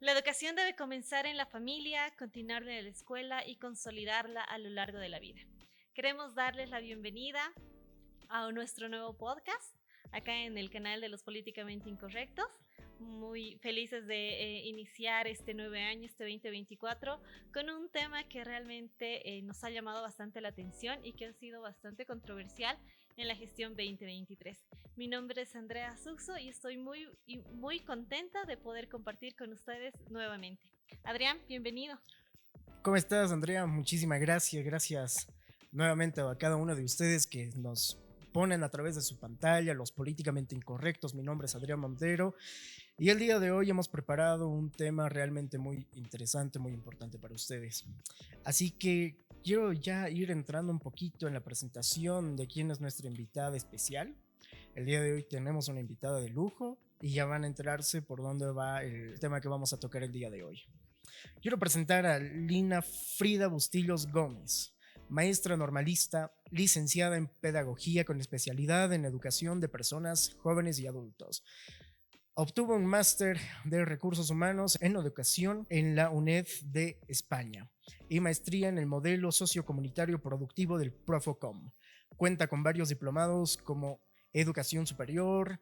La educación debe comenzar en la familia, continuar en la escuela y consolidarla a lo largo de la vida. Queremos darles la bienvenida a nuestro nuevo podcast, acá en el canal de los políticamente incorrectos. Muy felices de iniciar este nuevo año, este 2024, con un tema que realmente nos ha llamado bastante la atención y que ha sido bastante controversial en la gestión 2023. Mi nombre es Andrea Suxo y estoy muy contenta de poder compartir con ustedes nuevamente. Adrián, bienvenido. ¿Cómo estás, Andrea? Muchísimas gracias. Gracias nuevamente a cada uno de ustedes que nos ponen a través de su pantalla, los políticamente incorrectos. Mi nombre es Adrián Montero y el día de hoy hemos preparado un tema realmente muy interesante, muy importante para ustedes. Así que quiero ya ir entrando un poquito en la presentación de quién es nuestra invitada especial. El día de hoy tenemos una invitada de lujo y ya van a enterarse por dónde va el tema que vamos a tocar el día de hoy. Quiero presentar a Lina Frida Bustillos Gómez, maestra normalista, licenciada en pedagogía con especialidad en educación de personas jóvenes y adultos. Obtuvo un máster de recursos humanos en educación en la UNED de España y maestría en el modelo sociocomunitario productivo del Profocom. Cuenta con varios diplomados como educación superior,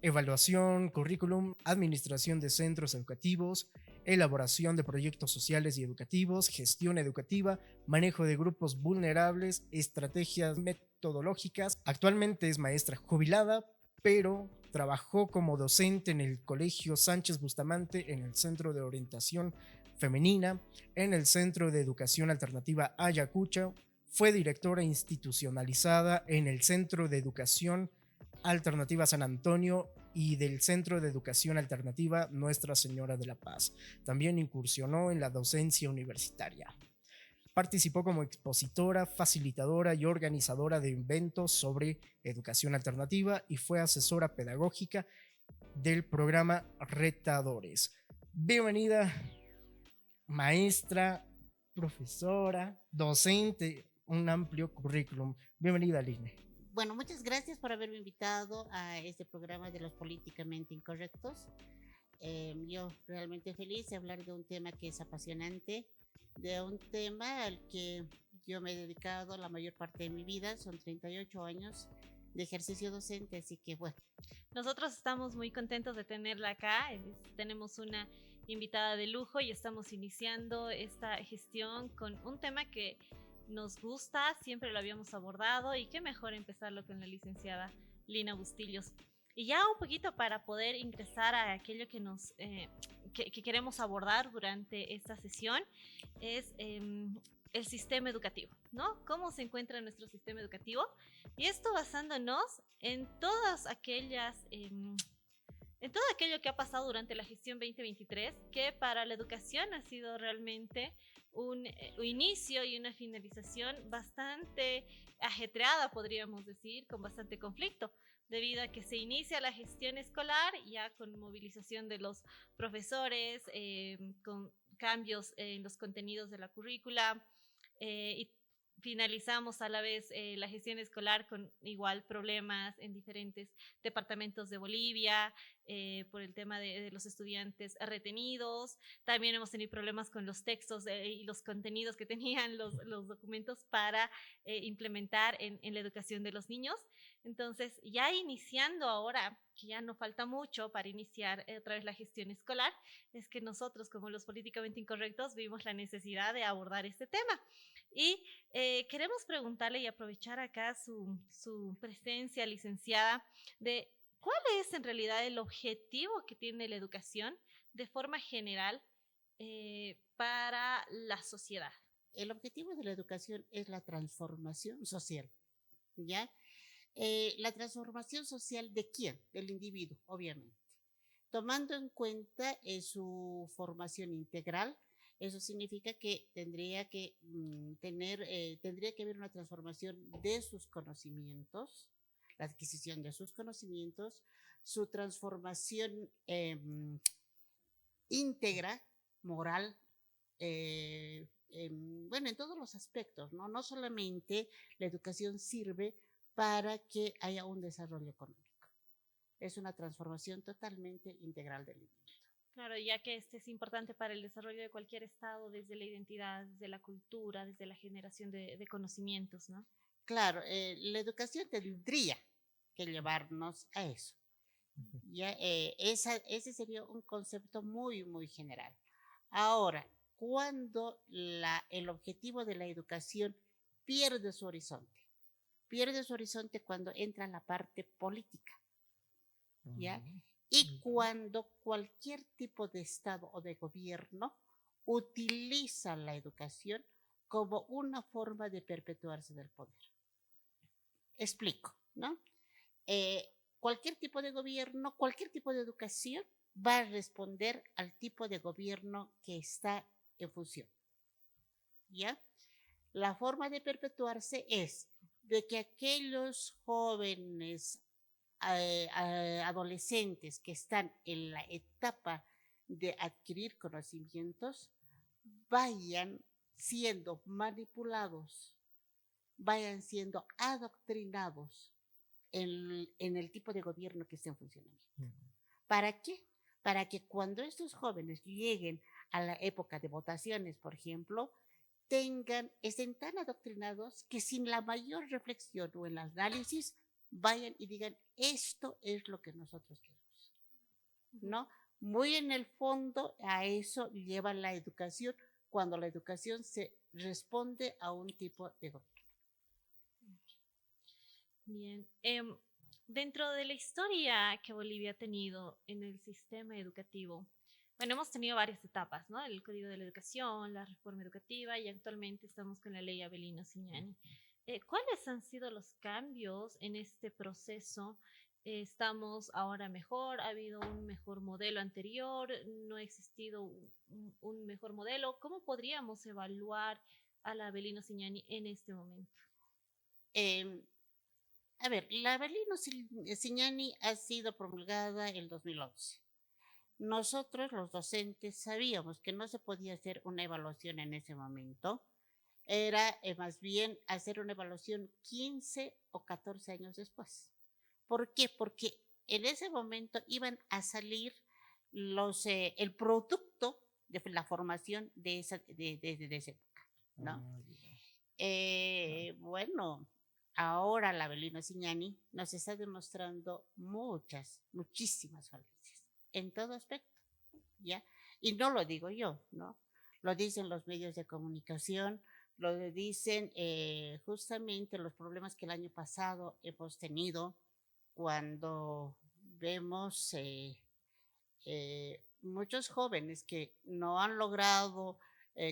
evaluación, currículum, administración de centros educativos, elaboración de proyectos sociales y educativos, gestión educativa, manejo de grupos vulnerables, estrategias metodológicas. Actualmente es maestra jubilada, pero trabajó como docente en el Colegio Sánchez Bustamante, en el Centro de Orientación Femenina, en el Centro de Educación Alternativa Ayacucho. Fue directora institucionalizada en el Centro de Educación Alternativa San Antonio y del Centro de Educación Alternativa Nuestra Señora de la Paz. También incursionó en la docencia universitaria. Participó como expositora, facilitadora y organizadora de eventos sobre educación alternativa y fue asesora pedagógica del programa Retadores. Bienvenida, maestra, profesora, docente, un amplio currículum. Bienvenida, Aline. Bueno, muchas gracias por haberme invitado a este programa de los políticamente incorrectos. Yo realmente feliz de hablar de un tema que es apasionante, de un tema al que yo me he dedicado la mayor parte de mi vida, son 38 años de ejercicio docente, así que bueno. Nosotros estamos muy contentos de tenerla acá, tenemos una invitada de lujo y estamos iniciando esta gestión con un tema que nos gusta, siempre lo habíamos abordado y qué mejor empezarlo con la licenciada Lina Bustillos. Y ya un poquito para poder ingresar a aquello que queremos abordar durante esta sesión es el sistema educativo, ¿no? ¿Cómo se encuentra nuestro sistema educativo? Y esto basándonos en todas aquellas en todo aquello que ha pasado durante la gestión 2023, que para la educación ha sido realmente un inicio y una finalización bastante ajetreada, podríamos decir, con bastante conflicto, debido a que se inicia la gestión escolar ya con movilización de los profesores, con cambios en los contenidos de la currícula, y finalizamos a la vez la gestión escolar con igual problemas en diferentes departamentos de Bolivia, por el tema de los estudiantes retenidos. También hemos tenido problemas con los textos y los contenidos que tenían los documentos para implementar en la educación de los niños. Entonces, ya iniciando ahora, que ya no falta mucho para iniciar otra vez la gestión escolar, es que nosotros, como los políticamente incorrectos, vimos la necesidad de abordar este tema. Y queremos preguntarle y aprovechar acá su presencia, licenciada, de cuál es en realidad el objetivo que tiene la educación de forma general para la sociedad. El objetivo de la educación es la transformación social, ¿ya? La transformación social de quién? Del individuo, obviamente. Tomando en cuenta su formación integral, eso significa que tendría que haber una transformación de sus conocimientos, la adquisición de sus conocimientos, su transformación íntegra, moral, bueno, en todos los aspectos, ¿no? No solamente la educación sirve para que haya un desarrollo económico. Es una transformación totalmente integral del individuo. Claro, ya que este es importante para el desarrollo de cualquier estado, desde la identidad, desde la cultura, desde la generación de conocimientos, ¿no? Claro, la educación tendría que llevarnos a eso. Ujú. Ya, ese sería un concepto muy, muy general. Ahora, cuando el objetivo de la educación pierde su horizonte cuando entra la parte política, ¿ya? Y cuando cualquier tipo de Estado o de gobierno utiliza la educación como una forma de perpetuarse del poder. Explico, ¿no? Cualquier tipo de gobierno, cualquier tipo de educación va a responder al tipo de gobierno que está en función, ¿ya? La forma de perpetuarse es de que aquellos jóvenes adolescentes que están en la etapa de adquirir conocimientos vayan siendo manipulados, vayan siendo adoctrinados en el tipo de gobierno que esté en funcionamiento. ¿Para qué? Para que cuando estos jóvenes lleguen a la época de votaciones, por ejemplo, estén tan adoctrinados que sin la mayor reflexión o el análisis vayan y digan, esto es lo que nosotros queremos, ¿no? Muy en el fondo a eso lleva la educación, cuando la educación se responde a un tipo de gobierno. Bien. Dentro de la historia que Bolivia ha tenido en el sistema educativo, bueno, hemos tenido varias etapas, ¿no? El Código de la Educación, la reforma educativa y actualmente estamos con la ley Avelino Ciñani. ¿Cuáles han sido los cambios en este proceso? ¿Estamos ahora mejor? ¿Ha habido un mejor modelo anterior? ¿No ha existido un mejor modelo? ¿Cómo podríamos evaluar a la Avelino Ciñani en este momento? Eh, a ver, la Avelino Ciñani ha sido promulgada en el 2011. Nosotros, los docentes, sabíamos que no se podía hacer una evaluación en ese momento. Era más bien hacer una evaluación 15 o 14 años después. ¿Por qué? Porque en ese momento iban a salir el producto de la formación de esa época, ¿no? Bueno, ahora la Avelino Ciñani nos está demostrando muchísimas falencias en todo aspecto, ¿ya? Y no lo digo yo, ¿no? Lo dicen los medios de comunicación, lo dicen justamente los problemas que el año pasado hemos tenido cuando vemos muchos jóvenes que no han logrado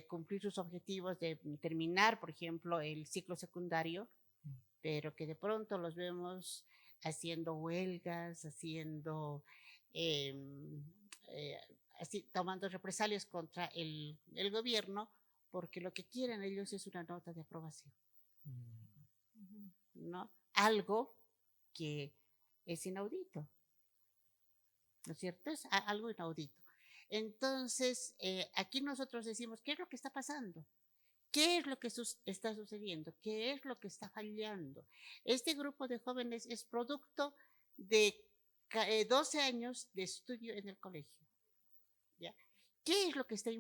cumplir sus objetivos de terminar, por ejemplo, el ciclo secundario, pero que de pronto los vemos haciendo huelgas, eh, eh, tomando represalias contra el gobierno, porque lo que quieren ellos es una nota de aprobación, ¿no? Algo que es inaudito, ¿no es cierto? Es algo inaudito. Entonces, aquí nosotros decimos, ¿qué es lo que está pasando? ¿Qué es lo que está sucediendo? ¿Qué es lo que está fallando? Este grupo de jóvenes es producto de 12 años de estudio en el colegio, ¿ya? ¿Qué es lo que está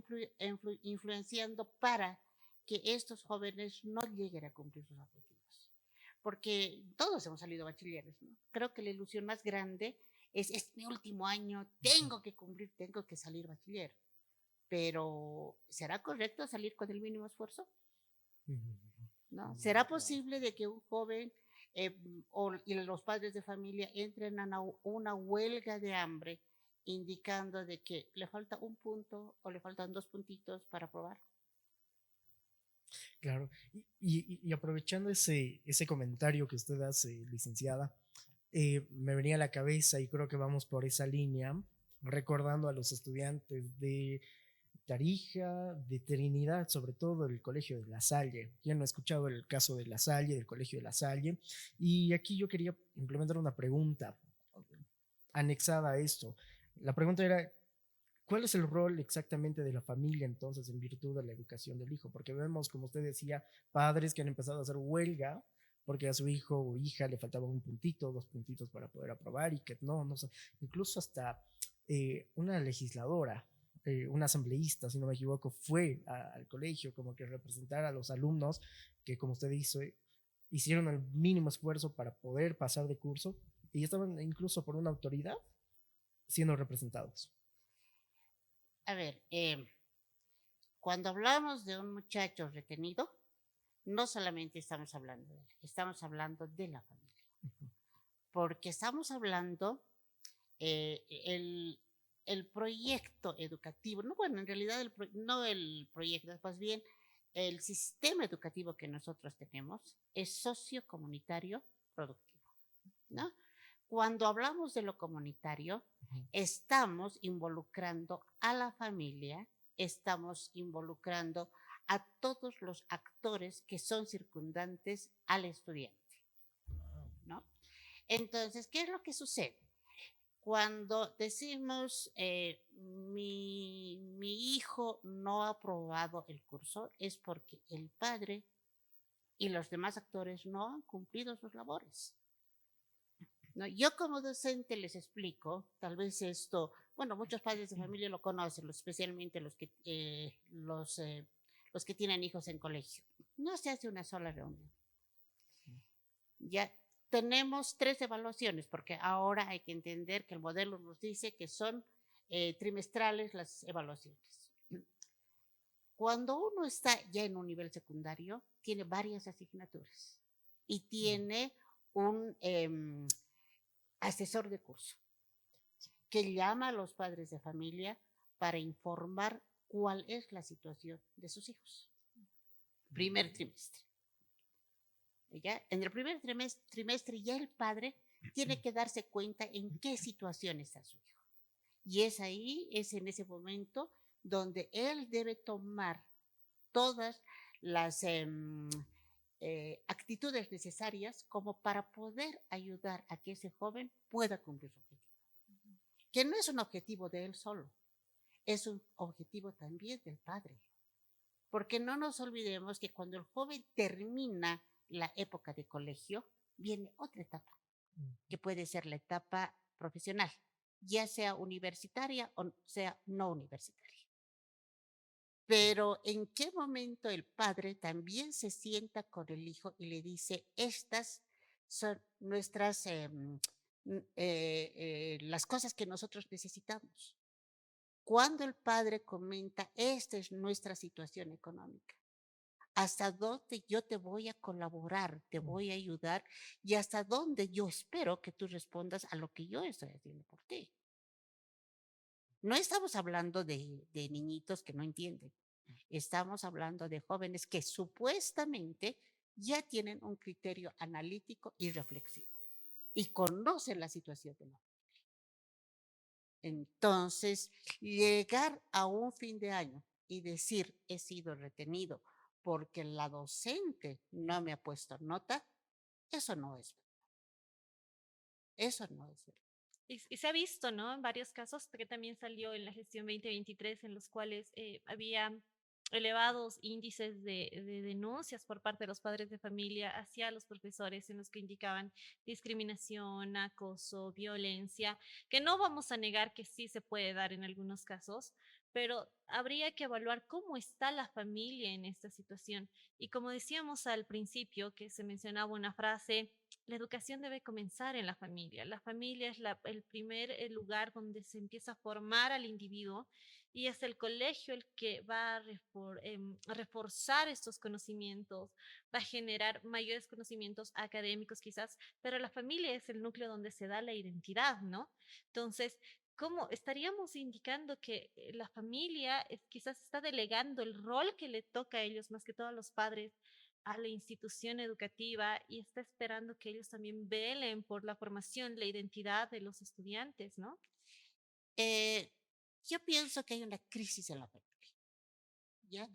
influenciando para que estos jóvenes no lleguen a cumplir sus objetivos? Porque todos hemos salido bachilleres, ¿no? Creo que la ilusión más grande es mi último año, tengo que salir bachiller. Pero ¿será correcto salir con el mínimo esfuerzo? ¿No? ¿Será posible de que un joven y los padres de familia entren a una huelga de hambre indicando de que le falta un punto o le faltan 2 puntitos para aprobar? Claro, y aprovechando ese comentario que usted hace, licenciada, me venía a la cabeza y creo que vamos por esa línea, recordando a los estudiantes de Tarija, de Trinidad, sobre todo el Colegio de La Salle. ¿Quién no ha escuchado el caso de La Salle, del Colegio de La Salle? Y aquí yo quería implementar una pregunta anexada a esto. La pregunta era, ¿cuál es el rol exactamente de la familia entonces en virtud de la educación del hijo? Porque vemos, como usted decía, padres que han empezado a hacer huelga porque a su hijo o hija le faltaba un puntito, 2 puntitos para poder aprobar y que no sé, incluso hasta una legisladora, una asambleísta, si no me equivoco, fue al colegio como que representar a los alumnos que, como usted dice, hicieron el mínimo esfuerzo para poder pasar de curso y estaban incluso por una autoridad siendo representados. A ver, cuando hablamos de un muchacho retenido, no solamente estamos hablando de él, estamos hablando de la familia, porque estamos hablando el proyecto educativo, no, bueno, en realidad no el proyecto, más bien el sistema educativo que nosotros tenemos es sociocomunitario productivo, ¿no? Cuando hablamos de lo comunitario, estamos involucrando a la familia, estamos involucrando a todos los actores que son circundantes al estudiante, ¿no? Entonces, ¿qué es lo que sucede? Cuando decimos mi hijo no ha aprobado el curso, es porque el padre y los demás actores no han cumplido sus labores. ¿No? Yo como docente les explico, tal vez esto, bueno, muchos padres de familia lo conocen, especialmente los que tienen hijos en colegio. No se hace una sola reunión. Ya tenemos 3 evaluaciones, porque ahora hay que entender que el modelo nos dice que son trimestrales las evaluaciones. Cuando uno está ya en un nivel secundario, tiene varias asignaturas y tiene un asesor de curso que llama a los padres de familia para informar cuál es la situación de sus hijos. Primer trimestre. ¿Ya? En el primer trimestre ya el padre tiene que darse cuenta en qué situación está su hijo. Y es en ese momento donde él debe tomar todas las actitudes necesarias como para poder ayudar a que ese joven pueda cumplir su objetivo. Que no es un objetivo de él solo, es un objetivo también del padre. Porque no nos olvidemos que cuando el joven termina la época de colegio, viene otra etapa, que puede ser la etapa profesional, ya sea universitaria o sea no universitaria. Pero ¿en qué momento el padre también se sienta con el hijo y le dice, estas son nuestras, las cosas que nosotros necesitamos? Cuando el padre comenta, esta es nuestra situación económica, hasta dónde yo te voy a colaborar, te voy a ayudar y hasta dónde yo espero que tú respondas a lo que yo estoy haciendo por ti. No estamos hablando de niñitos que no entienden. Estamos hablando de jóvenes que supuestamente ya tienen un criterio analítico y reflexivo y conocen la situación de la familia. Entonces, llegar a un fin de año y decir he sido retenido porque la docente no me ha puesto nota, eso no es verdad. Eso no es verdad. Y se ha visto, ¿no? En varios casos que también salió en la gestión 2023, en los cuales había elevados índices de denuncias por parte de los padres de familia hacia los profesores en los que indicaban discriminación, acoso, violencia, que no vamos a negar que sí se puede dar en algunos casos, pero habría que evaluar cómo está la familia en esta situación. Y como decíamos al principio, que se mencionaba una frase, la educación debe comenzar en la familia. La familia es el primer lugar donde se empieza a formar al individuo y es el colegio el que va a reforzar estos conocimientos, va a generar mayores conocimientos académicos quizás, pero la familia es el núcleo donde se da la identidad, ¿no? Entonces, ¿cómo estaríamos indicando que la familia quizás está delegando el rol que le toca a ellos, más que todo a los padres, a la institución educativa y está esperando que ellos también velen por la formación, la identidad de los estudiantes, ¿no? Eh, yo pienso que hay una crisis en la familia, ¿ya?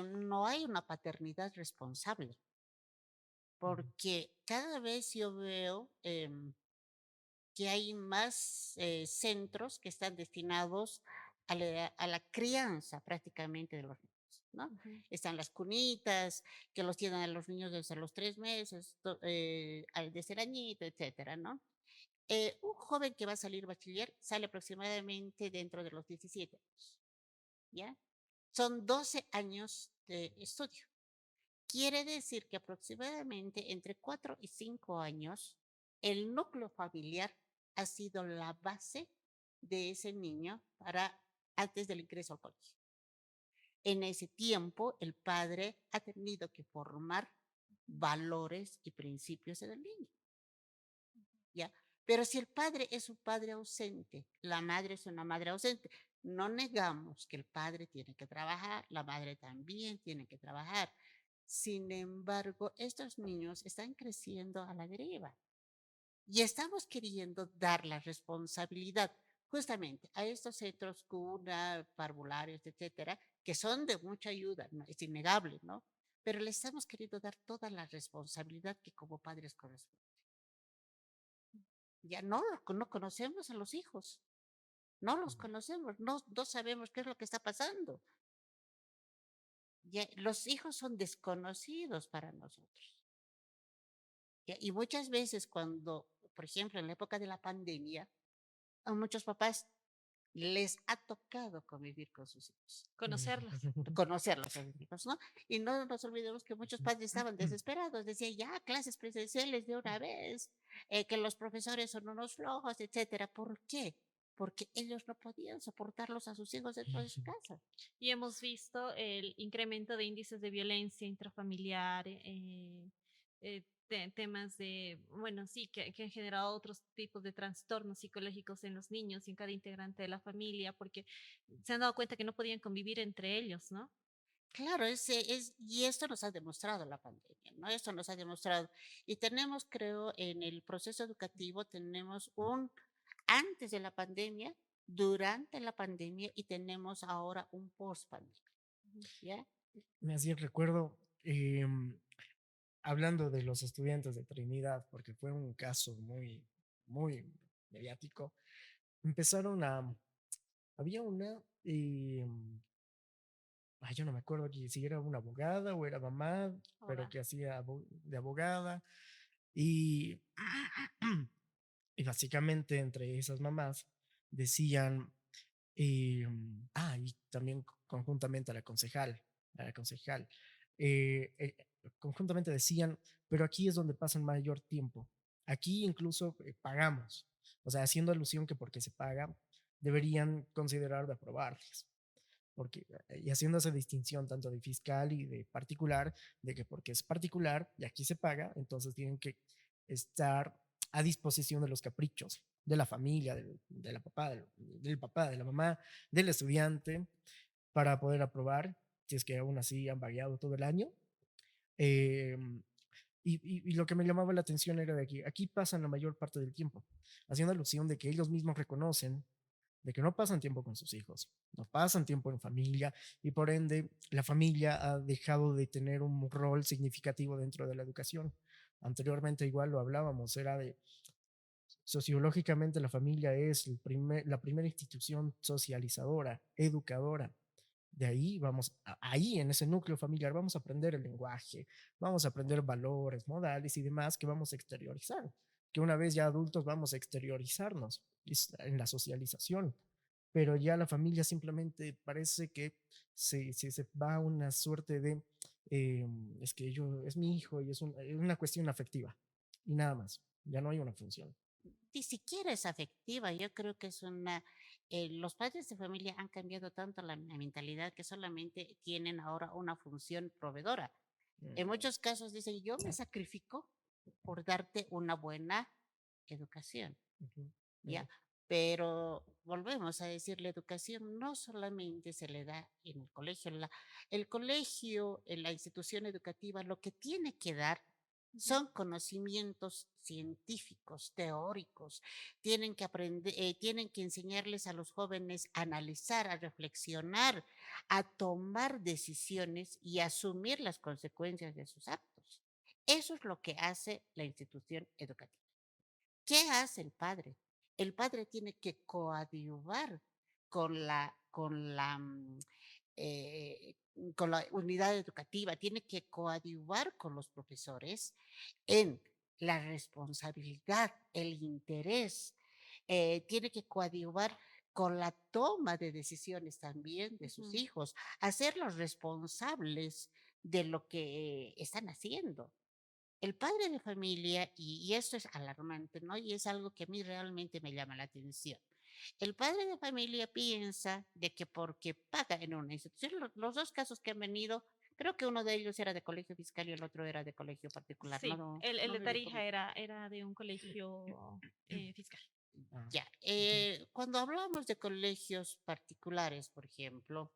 No hay una paternidad responsable, porque cada vez yo veo que hay más centros que están destinados a la crianza prácticamente de los niños, ¿no? Están las cunitas, que los tienen a los niños desde los 3 meses, al de ser añito, etcétera, ¿no? Un joven que va a salir bachiller sale aproximadamente dentro de los 17 años, ¿ya? Son 12 años de estudio. Quiere decir que aproximadamente entre 4 y 5 años, el núcleo familiar ha sido la base de ese niño para antes del ingreso al colegio. En ese tiempo, el padre ha tenido que formar valores y principios en el niño, ¿ya? Pero si el padre es un padre ausente, la madre es una madre ausente, no negamos que el padre tiene que trabajar, la madre también tiene que trabajar. Sin embargo, estos niños están creciendo a la deriva y estamos queriendo dar la responsabilidad justamente a estos centros cuna, parvularios, etcétera, que son de mucha ayuda, ¿no? Es innegable, ¿no? Pero le estamos queriendo dar toda la responsabilidad que como padres corresponde. Ya no conocemos a los hijos, no los conocemos, no sabemos qué es lo que está pasando. Ya, los hijos son desconocidos para nosotros. ¿Ya? Y muchas veces cuando, por ejemplo, en la época de la pandemia, a muchos papás les ha tocado convivir con sus hijos, Conocerlos. conocerlos a sus hijos, ¿no? Y no nos olvidemos que muchos padres estaban desesperados, decían ya clases presenciales de una vez, que los profesores son unos flojos, etcétera. ¿Por qué? Porque ellos no podían soportarlos a sus hijos dentro de su casa. Y hemos visto el incremento de índices de violencia intrafamiliar, temas de, bueno, sí, que han generado otros tipos de trastornos psicológicos en los niños y en cada integrante de la familia, porque se han dado cuenta que no podían convivir entre ellos, ¿no? Claro, y esto nos ha demostrado la pandemia, ¿no? Esto nos ha demostrado. Y tenemos, creo, en el proceso educativo, tenemos un antes de la pandemia, durante la pandemia y tenemos ahora un post pandemia, Ujú. ¿ya? Me hacía recuerdo, hablando de los estudiantes de Trinidad, porque fue un caso muy, muy mediático, empezaron a, había una, yo no me acuerdo si era una abogada o era mamá, pero Ahora, que hacía de abogada, y, y básicamente entre esas mamás decían, y también conjuntamente a la concejal, conjuntamente decían, pero aquí es donde pasan mayor tiempo. Aquí incluso pagamos, o sea, haciendo alusión que porque se paga, deberían considerar de aprobarles. Porque, y haciendo esa distinción tanto de fiscal y de particular, de que porque es particular y aquí se paga, entonces tienen que estar a disposición de los caprichos de la familia, de la papá, del papá, de la mamá, del estudiante, para poder aprobar, si es que aún así han vagueado todo el año. Eh, y lo que me llamaba la atención era de que aquí pasan la mayor parte del tiempo, haciendo alusión de que ellos mismos reconocen de que no pasan tiempo con sus hijos, no pasan tiempo en familia y por ende la familia ha dejado de tener un rol significativo dentro de la educación. Anteriormente igual lo hablábamos, era de sociológicamente la familia es la primera institución socializadora, educadora. De ahí vamos, ahí en ese núcleo familiar vamos a aprender el lenguaje, vamos a aprender valores, modales y demás que vamos a exteriorizar, que una vez ya adultos vamos a exteriorizarnos en la socialización, pero ya la familia simplemente parece que se va a una suerte de, es que yo, es mi hijo y es una cuestión afectiva y nada más, ya no hay una función. Ni siquiera es afectiva, yo creo que es los padres de familia han cambiado tanto la mentalidad que solamente tienen ahora una función proveedora. En Mm, muchos casos dicen, yo me sacrifico por darte una buena educación. ujú, ¿Ya? ujú, Pero volvemos a decir, la educación no solamente se le da en el colegio, el colegio, en la institución educativa, lo que tiene que dar ujú. son conocimientos científicos, teóricos. Tienen que aprender, tienen que enseñarles a los jóvenes a analizar, a reflexionar, a tomar decisiones y asumir las consecuencias de sus actos. Eso es lo que hace la institución educativa. ¿Qué hace el padre? El padre tiene que coadyuvar con la unidad educativa, tiene que coadyuvar con los profesores en la responsabilidad, el interés, tiene que coadyuvar con la toma de decisiones también de sus Ujú. hijos, hacerlos responsables de lo que están haciendo. El padre de familia, y esto es alarmante, ¿no? Y es algo que a mí realmente me llama la atención. El padre de familia piensa de que porque paga en una institución, los dos casos que han venido, creo que uno de ellos era de colegio fiscal y el otro era de colegio particular, Sí, el no de me ubico Tarija bien. era de un colegio fiscal. Ah, Ya, entiendo. cuando hablamos de colegios particulares, por ejemplo,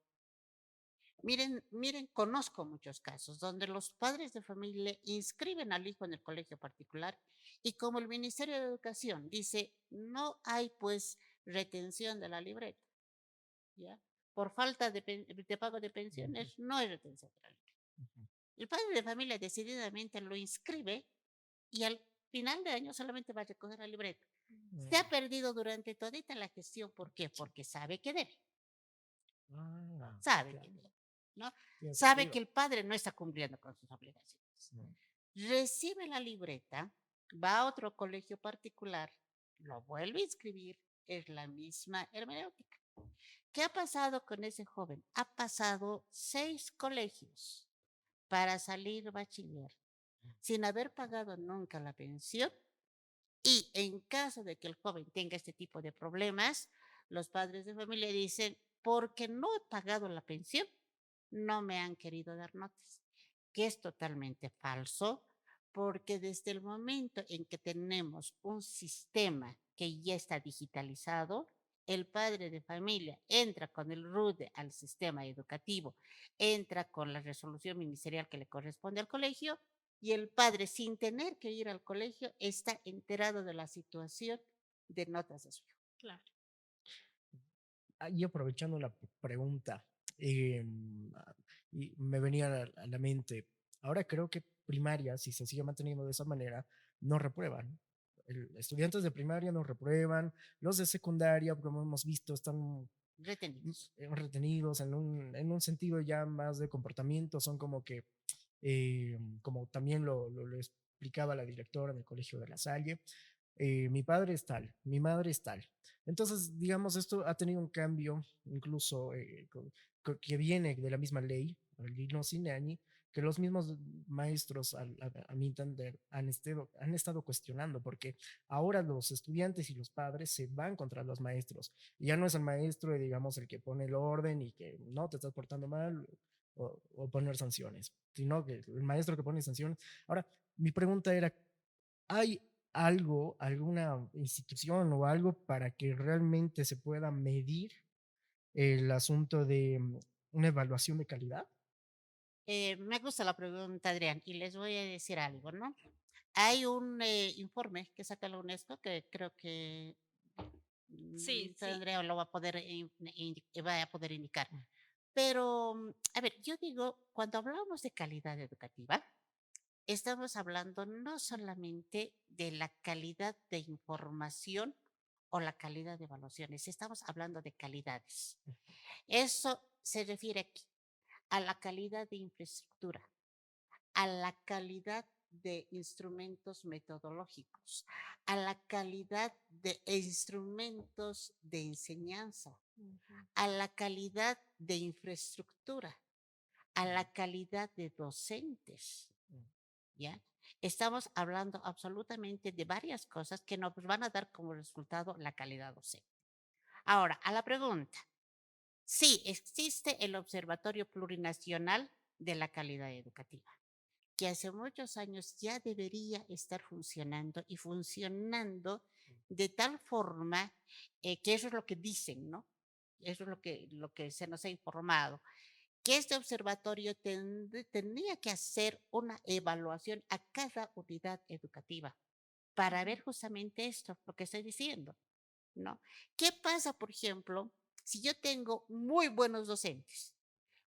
miren, conozco muchos casos donde los padres de familia inscriben al hijo en el colegio particular y como el Ministerio de Educación dice, no hay pues retención de la libreta, ¿ya? Por falta de pago de Ujú, pensiones, no hay retención de la libreta. ujú, El padre de familia decididamente lo inscribe y al final de año solamente va a recoger la libreta. Se ha perdido durante todita la gestión. ¿Por qué? Porque sabe que debe. Sabe que claro, debe, ¿no? tiene Sabe que sentido. el padre no está cumpliendo con sus obligaciones. Mm, Recibe la libreta, va a otro colegio particular, lo vuelve a inscribir, es la misma hermenéutica. ¿Qué ha pasado con ese joven? Ha pasado 6 colegios para salir bachiller sin haber pagado nunca la pensión y en caso de que el joven tenga este tipo de problemas, los padres de familia dicen, porque no he pagado la pensión, no me han querido dar notas, que es totalmente falso, porque desde el momento en que tenemos un sistema que ya está digitalizado, el padre de familia entra con el RUDE al sistema educativo, entra con la resolución ministerial que le corresponde al colegio y el padre, sin tener que ir al colegio, está enterado de la situación de notas de su hijo. Claro. Y aprovechando la pregunta, y me venía a la mente, ahora creo que primaria, si se sigue manteniendo de esa manera, no reprueban. Estudiantes de primaria no reprueban, los de secundaria, como hemos visto, están Retenidos. retenidos en un sentido ya más de comportamiento, son como que, como también lo explicaba la directora en el Colegio de La Salle, mi padre es tal, mi madre es tal. Entonces, digamos, esto ha tenido un cambio, incluso que viene de la misma ley, el Lino Sinani, que los mismos maestros, a mi entender, han estado cuestionando, porque ahora los estudiantes y los padres se van contra los maestros. Y ya no es el maestro, digamos, el que pone el orden y que no te estás portando mal o poner sanciones, sino que el maestro que pone sanciones. Ahora, mi pregunta era, ¿hay algo, alguna institución o algo para que realmente se pueda medir el asunto de una evaluación de calidad? Me gusta la pregunta, Adrián, y les voy a decir algo, ¿no? Hay un informe que saca la UNESCO que creo que Sí, sí. Andrea lo va a poder, va a poder indicar. Pero, a ver, yo digo, cuando hablamos de calidad educativa, estamos hablando no solamente de la calidad de información o la calidad de evaluaciones, estamos hablando de calidades. Eso se refiere aquí a la calidad de infraestructura, a la calidad de instrumentos metodológicos, a la calidad de instrumentos de enseñanza, Ujú. a la calidad de infraestructura, a la calidad de docentes, ¿ya? Estamos hablando absolutamente de varias cosas que nos van a dar como resultado la calidad docente. Ahora, a la pregunta, sí, existe el Observatorio Plurinacional de la Calidad Educativa, que hace muchos años ya debería estar funcionando y funcionando de tal forma que eso es lo que dicen, ¿no? Eso es lo que se nos ha informado, que este observatorio tendría que hacer una evaluación a cada unidad educativa para Ujú. ver justamente esto, lo que estoy diciendo, ¿no? ¿Qué pasa, por ejemplo, si yo tengo muy buenos docentes,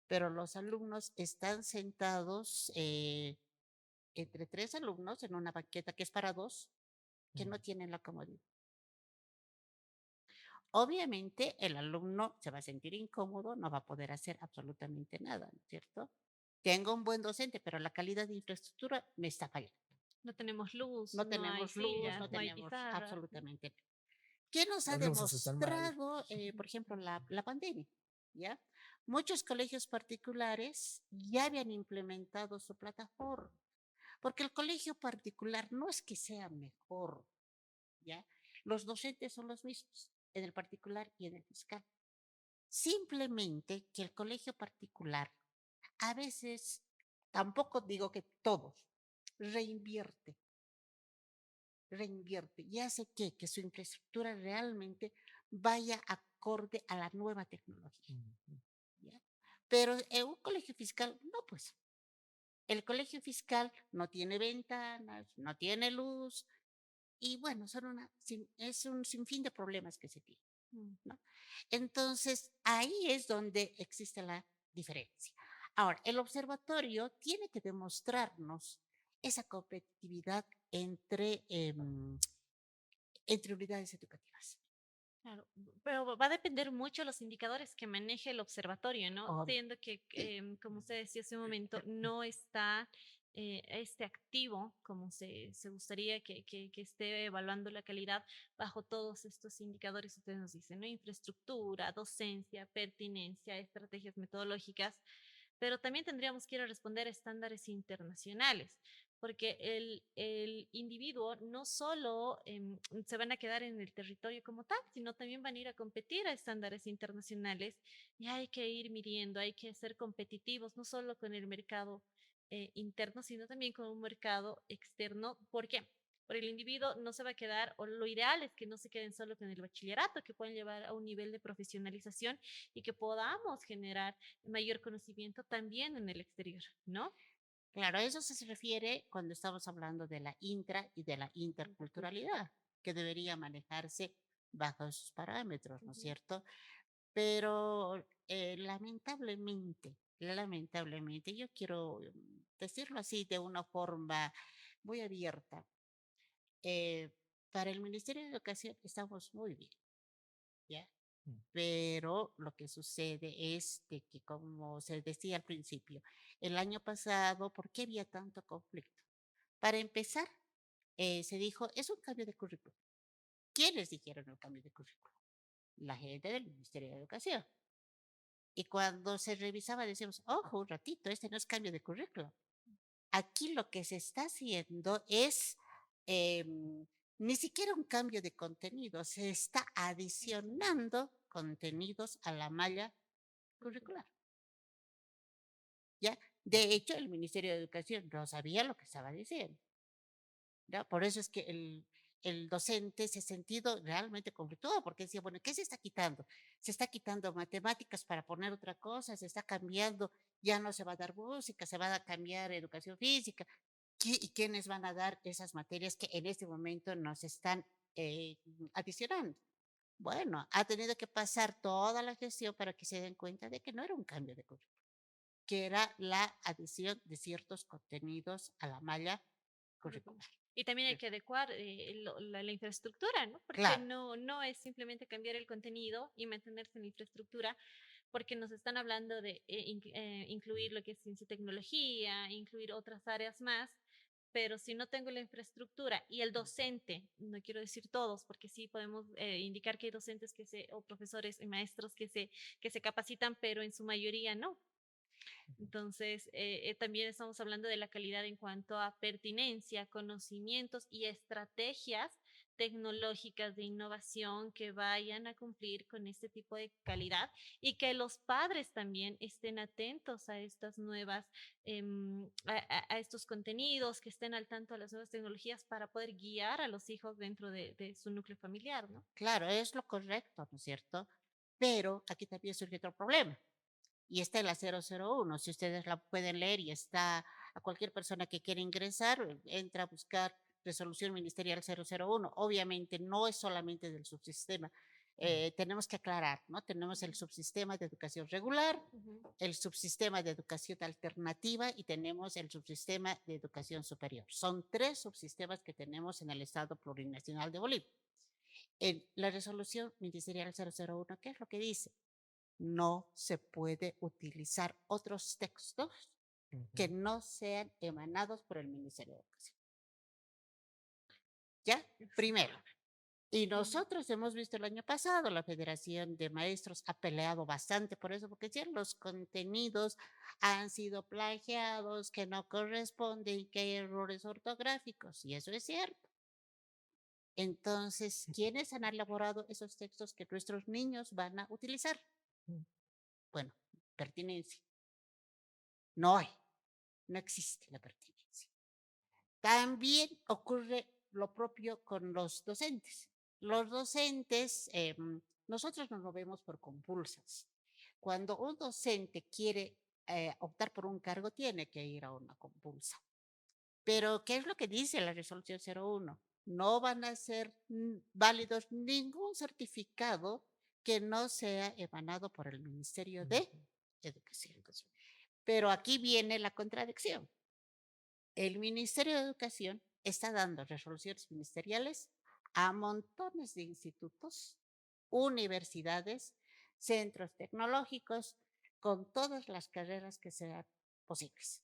pero los alumnos están sentados entre 3 alumnos en una banqueta que es para dos, que no tienen la comodidad? Obviamente el alumno se va a sentir incómodo, no va a poder hacer absolutamente nada, ¿no es cierto? Tengo un buen docente, pero la calidad de infraestructura me está fallando. No tenemos luz, No no hay tenemos luz, sillas, no no hay tenemos pizarra. absolutamente nada. ¿Qué nos ha Las luces están mal. demostrado, por ejemplo, la pandemia? ¿Ya? Muchos colegios particulares ya habían implementado su plataforma, porque el colegio particular no es que sea mejor, ¿ya? Los docentes son los mismos, en el particular y en el fiscal. Simplemente que el colegio particular a veces, tampoco digo que todos, reinvierte, reinvierte y hace que su infraestructura realmente vaya acorde a la nueva tecnología. Ujú. ¿Ya? Pero en un colegio fiscal, no, pues el colegio fiscal no tiene ventanas, no tiene luz y bueno, es un sinfín de problemas que se tienen. Mm. ¿No? Entonces, ahí es donde existe la diferencia. Ahora, el observatorio tiene que demostrarnos esa competitividad entre unidades educativas. Claro, pero va a depender mucho de los indicadores que maneje el observatorio, ¿no? Obvio. Siendo que, como usted decía hace un momento, no está activo como se gustaría que esté evaluando la calidad bajo todos estos indicadores que ustedes nos dicen, ¿no? Infraestructura, docencia, pertinencia, estrategias metodológicas, pero también tendríamos que ir a responder a estándares internacionales porque el individuo no solo se van a quedar en el territorio como tal, sino también van a ir a competir a estándares internacionales y hay que ir midiendo, hay que ser competitivos, no solo con el mercado interno, sino también con un mercado externo. ¿Por qué? Porque el individuo no se va a quedar, o lo ideal es que no se queden solo con el bachillerato, que puedan llevar a un nivel de profesionalización y que podamos generar mayor conocimiento también en el exterior, ¿no? Claro, a eso se refiere cuando estamos hablando de la intra y de la interculturalidad, que debería manejarse bajo esos parámetros, ¿no es Ujú. cierto? Pero lamentablemente, yo quiero decirlo así de una forma muy abierta. eh, para el Ministerio de Educación estamos muy bien, ¿ya? Mm. Pero lo que sucede es de que, como se decía al principio, el año pasado, ¿por qué había tanto conflicto? Para empezar, se dijo, es un cambio de currículum. ¿Quiénes dijeron el cambio de currículum? La gente del Ministerio de Educación. Y cuando se revisaba decíamos, ojo, un ratito, este no es cambio de currículum. Aquí lo que se está haciendo es ni siquiera un cambio de contenido, se está adicionando contenidos a la malla curricular. ¿Ya? De hecho, el Ministerio de Educación no sabía lo que estaba diciendo. ¿Ya? Por eso es que el docente se ha sentido realmente conflictuado, porque decía, bueno, ¿qué se está quitando? Se está quitando matemáticas para poner otra cosa, se está cambiando, ya no se va a dar música, se va a cambiar educación física. ¿Y quiénes van a dar esas materias que en este momento nos están adicionando? Bueno, ha tenido que pasar toda la gestión para que se den cuenta de que no era un cambio de currículum, que era la adición de ciertos contenidos a la malla Currículum. curricular. Y también hay que adecuar la infraestructura, ¿no? Porque Claro, no es simplemente cambiar el contenido y mantenerse en la infraestructura, porque nos están hablando de incluir lo que es ciencia y tecnología, incluir otras áreas más, pero si no tengo la infraestructura y el docente, no quiero decir todos, porque sí podemos indicar que hay docentes o profesores y maestros que se capacitan, pero en su mayoría no. Entonces, también estamos hablando de la calidad en cuanto a pertinencia, conocimientos y estrategias tecnológicas de innovación que vayan a cumplir con este tipo de calidad y que los padres también estén atentos a estas nuevas, a estos contenidos, que estén al tanto de las nuevas tecnologías para poder guiar a los hijos dentro de su núcleo familiar, ¿no? claro, es lo correcto, ¿no es cierto? Pero aquí también surge otro problema. Y está en la 001. Si ustedes la pueden leer y está a cualquier persona que quiera ingresar, entra a buscar resolución ministerial 001. Obviamente no es solamente del subsistema. Tenemos que aclarar, ¿no? Tenemos el subsistema de educación regular, Ujú. el subsistema de educación alternativa y tenemos el subsistema de educación superior. Son tres subsistemas que tenemos en el Estado Plurinacional de Bolivia. En la resolución ministerial 001, ¿qué es lo que dice? No se puede utilizar otros textos que Ujú. no sean emanados por el Ministerio de Educación. ¿Ya? Primero. Y nosotros hemos visto el año pasado, la Federación de Maestros ha peleado bastante por eso, porque decían los contenidos han sido plagiados, que no corresponden, que hay errores ortográficos, y eso es cierto. Entonces, ¿quiénes han elaborado esos textos que nuestros niños van a utilizar? Bueno, pertinencia. No hay, no existe la pertinencia. También ocurre lo propio con los docentes. Los docentes, nosotros nos movemos por compulsas. Cuando un docente quiere optar por un cargo, tiene que ir a una compulsa. Pero, ¿qué es lo que dice la resolución 01? No van a ser válidos ningún certificado que no sea emanado por el Ministerio de Educación. Pero aquí viene la contradicción. El Ministerio de Educación está dando resoluciones ministeriales a montones de institutos, universidades, centros tecnológicos, con todas las carreras que sean posibles.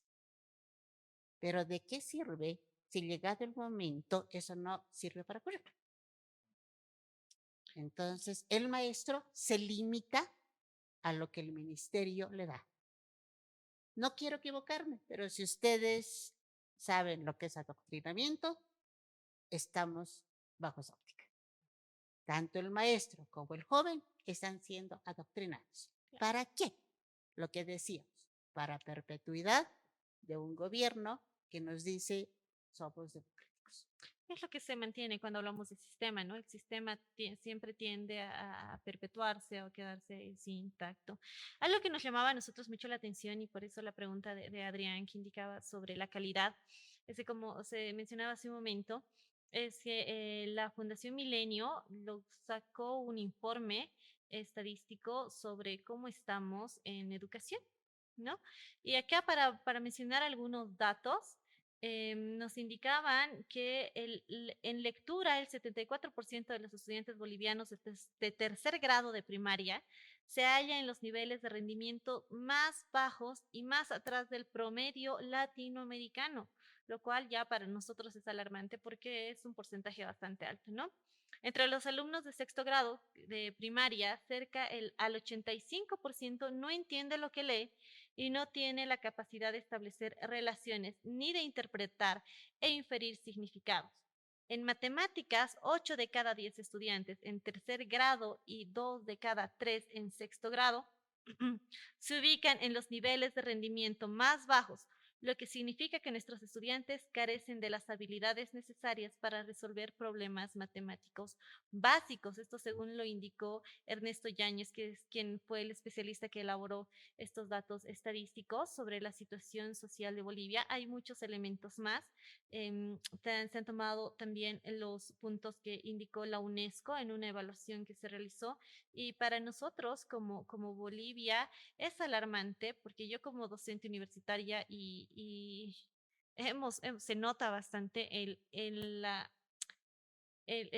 Pero ¿de qué sirve si llegado el momento eso no sirve para currículum? Entonces, el maestro se limita a lo que el ministerio le da. No quiero equivocarme, pero si ustedes saben lo que es adoctrinamiento, estamos bajo esa óptica. Tanto el maestro como el joven están siendo adoctrinados. ¿Para qué? Lo que decíamos, para perpetuidad de un gobierno que nos dice somos democráticos. Es lo que se mantiene cuando hablamos de sistema, ¿no? El sistema siempre tiende a perpetuarse o quedarse sin intacto. Algo que nos llamaba a nosotros mucho la atención y por eso la pregunta de Adrián que indicaba sobre la calidad, es que como se mencionaba hace un momento, es que la Fundación Milenio lo sacó un informe estadístico sobre cómo estamos en educación, ¿no? Y acá para mencionar algunos datos, nos indicaban que en lectura el 74% de los estudiantes bolivianos de tercer grado de primaria se halla en los niveles de rendimiento más bajos y más atrás del promedio latinoamericano, lo cual ya para nosotros es alarmante porque es un porcentaje bastante alto, ¿no? Entre los alumnos de sexto grado de primaria, al 85% no entiende lo que lee y no tiene la capacidad de establecer relaciones ni de interpretar e inferir significados. En matemáticas, 8 de cada 10 estudiantes en tercer grado y 2 de cada 3 en sexto grado se ubican en los niveles de rendimiento más bajos, lo que significa que nuestros estudiantes carecen de las habilidades necesarias para resolver problemas matemáticos básicos. Esto según lo indicó Ernesto Yáñez, que es quien fue el especialista que elaboró estos datos estadísticos sobre la situación social de Bolivia. Hay muchos elementos más. Se han tomado también los puntos que indicó la UNESCO en una evaluación que se realizó y para nosotros como Bolivia es alarmante porque yo como docente universitaria y se nota bastante el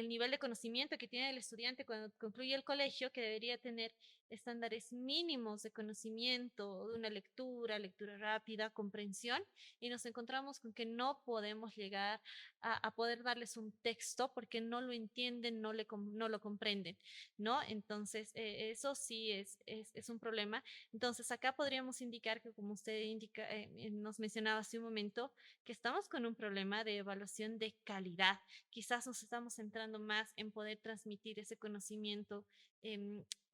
nivel de conocimiento que tiene el estudiante cuando concluye el colegio, que debería tener estándares mínimos de conocimiento, de una lectura rápida, comprensión, y nos encontramos con que no podemos llegar a poder darles un texto porque no lo entienden, no lo comprenden, ¿no? Entonces, eso sí es un problema. Entonces, acá podríamos indicar que, como usted nos mencionaba hace un momento, que estamos con un problema de evaluación de calidad. Quizás nos estamos centrando más en poder transmitir ese conocimiento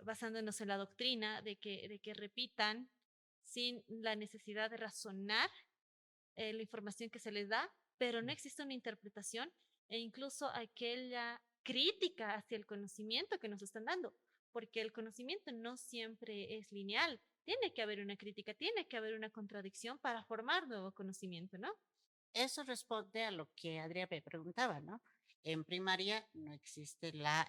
basándonos en la doctrina de que repitan sin la necesidad de razonar la información que se les da, pero no existe una interpretación e incluso aquella crítica hacia el conocimiento que nos están dando, porque el conocimiento no siempre es lineal. Tiene que haber una crítica, tiene que haber una contradicción para formar nuevo conocimiento, ¿no? Eso responde a lo que Adrián me preguntaba, ¿no? En primaria no existe la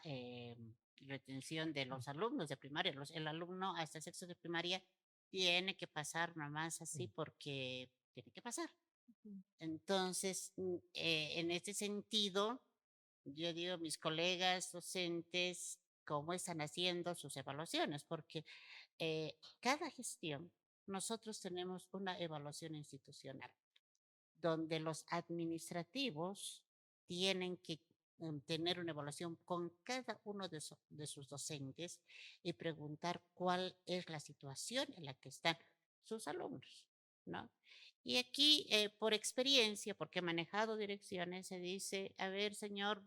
retención de los alumnos de primaria. El alumno hasta el sexto de primaria tiene que pasar nomás así porque tiene que pasar. Entonces, en este sentido, yo digo, mis colegas docentes, ¿cómo están haciendo sus evaluaciones? Porque cada gestión, nosotros tenemos una evaluación institucional donde los administrativos tienen que tener una evaluación con cada uno de sus docentes y preguntar cuál es la situación en la que están sus alumnos, ¿no? Y aquí, por experiencia, porque he manejado direcciones, se dice, a ver, señor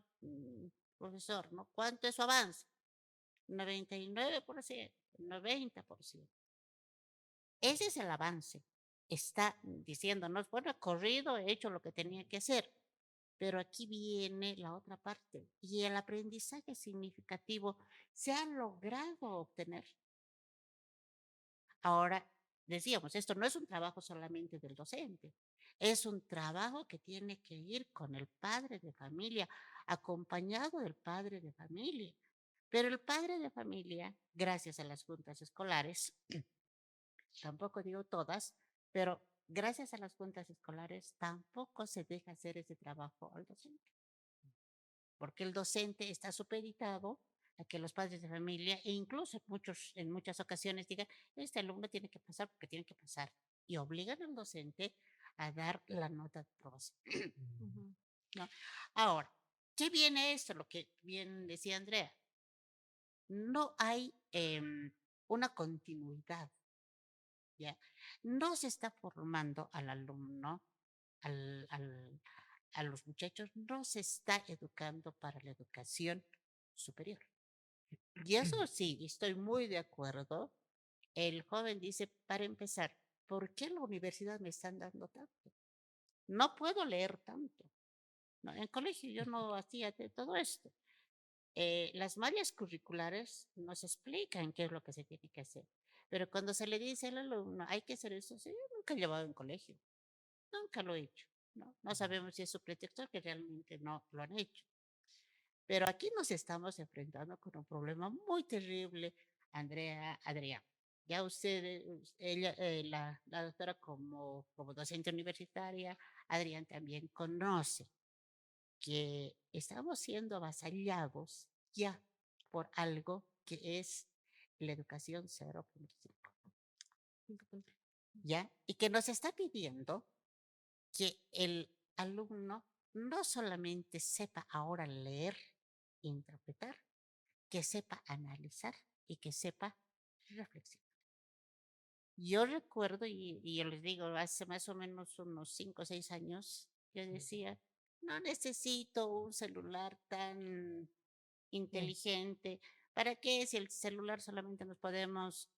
profesor, ¿no? ¿Cuánto es su avance? 99%, 90%. Ese es el avance. Está diciéndonos, bueno, he corrido, he hecho lo que tenía que hacer. Pero aquí viene la otra parte y el aprendizaje significativo se ha logrado obtener. Ahora, decíamos, esto no es un trabajo solamente del docente, es un trabajo que tiene que ir con el padre de familia, acompañado del padre de familia. Pero el padre de familia, gracias a las juntas escolares, tampoco digo todas, pero gracias a las juntas escolares tampoco se deja hacer ese trabajo al docente, porque el docente está supeditado a que los padres de familia e incluso en muchas ocasiones digan, este alumno tiene que pasar porque tiene que pasar y obligan al docente a dar la nota de aprobación. Ujú. ¿No? Ahora, ¿qué viene esto? Lo que bien decía Andrea, no hay una continuidad, ¿ya? No se está formando al alumno, al, al- a los muchachos, no se está educando para la educación superior. Y eso sí, estoy muy de acuerdo. El joven dice, para empezar, ¿por qué en la universidad me están dando tanto? No puedo leer tanto. ¿No? En colegio yo no hacía todo esto. Las mallas curriculares nos explican qué es lo que se tiene que hacer. Pero cuando se le dice al alumno, hay que hacer eso, sí, yo nunca he llevado en colegio, nunca lo he hecho. ¿No? No sabemos si es su pretexto que realmente no lo han hecho. Pero aquí nos estamos enfrentando con un problema muy terrible, Andrea, Adrián. Ya usted, ella, la doctora como docente universitaria, Adrián también conoce que estamos siendo avasallados ya por algo que es la educación 0.5, ¿ya? Y que nos está pidiendo que el alumno no solamente sepa ahora leer, interpretar, que sepa analizar y que sepa reflexionar. Yo recuerdo, y yo les digo, hace más o menos unos 5 o 6 años, yo decía, no necesito un celular tan inteligente. ¿Para qué? Si el celular solamente nos podemos,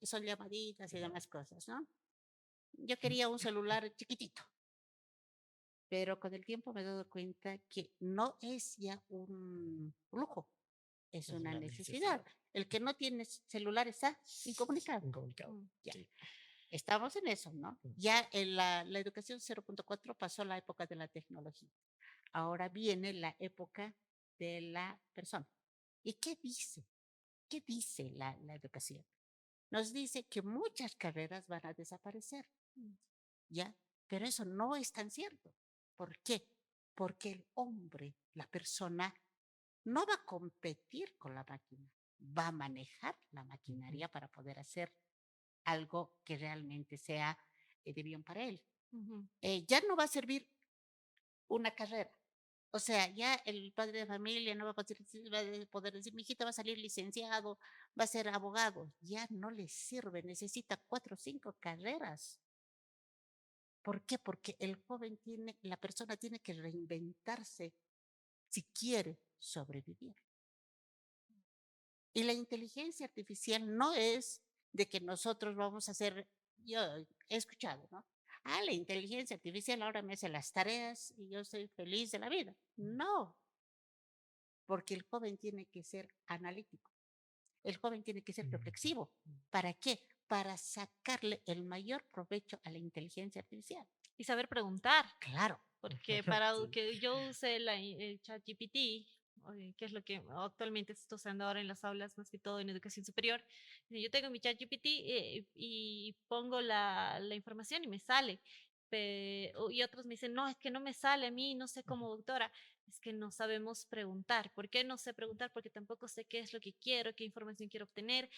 son llamaditas y demás cosas, ¿no? Yo quería un celular chiquitito, pero con el tiempo me he dado cuenta que no es ya un lujo, es Es una una necesidad. necesidad. El que no tiene celular está incomunicado. Incomunicado. Ya, Sí. estamos en eso, ¿no? Ya en la educación 0.4 pasó la época de la tecnología. Ahora viene la época de la persona. ¿Y qué dice? ¿Qué dice la educación? Nos dice que muchas carreras van a desaparecer, ¿ya? Pero eso no es tan cierto. ¿Por qué? Porque el hombre, la persona, no va a competir con la máquina, va a manejar la maquinaria para poder hacer algo que realmente sea de bien para él. Ujú. Ya no va a servir una carrera. O sea, ya el padre de familia no va a poder decir, mi hijita va a salir licenciado, va a ser abogado. Ya no le sirve, necesita 4 o 5 carreras. ¿Por qué? Porque el joven tiene, la persona tiene que reinventarse si quiere sobrevivir. Y la inteligencia artificial no es de que nosotros vamos a hacer, yo he escuchado, ¿no? Ah, la inteligencia artificial ahora me hace las tareas y yo soy feliz de la vida. No, porque el joven tiene que ser analítico, el joven tiene que ser reflexivo. ¿Para qué? Para sacarle el mayor provecho a la inteligencia artificial. Y saber preguntar, Claro, porque para Sí. que yo use el ChatGPT, que es lo que actualmente se está usando ahora en las aulas, más que todo en educación superior, yo tengo mi ChatGPT y pongo la información y me sale. Y otros me dicen, no, es que no me sale a mí, no sé cómo doctora. Es que no sabemos preguntar. ¿Por qué no sé preguntar? Porque tampoco sé qué es lo que quiero, qué información quiero obtener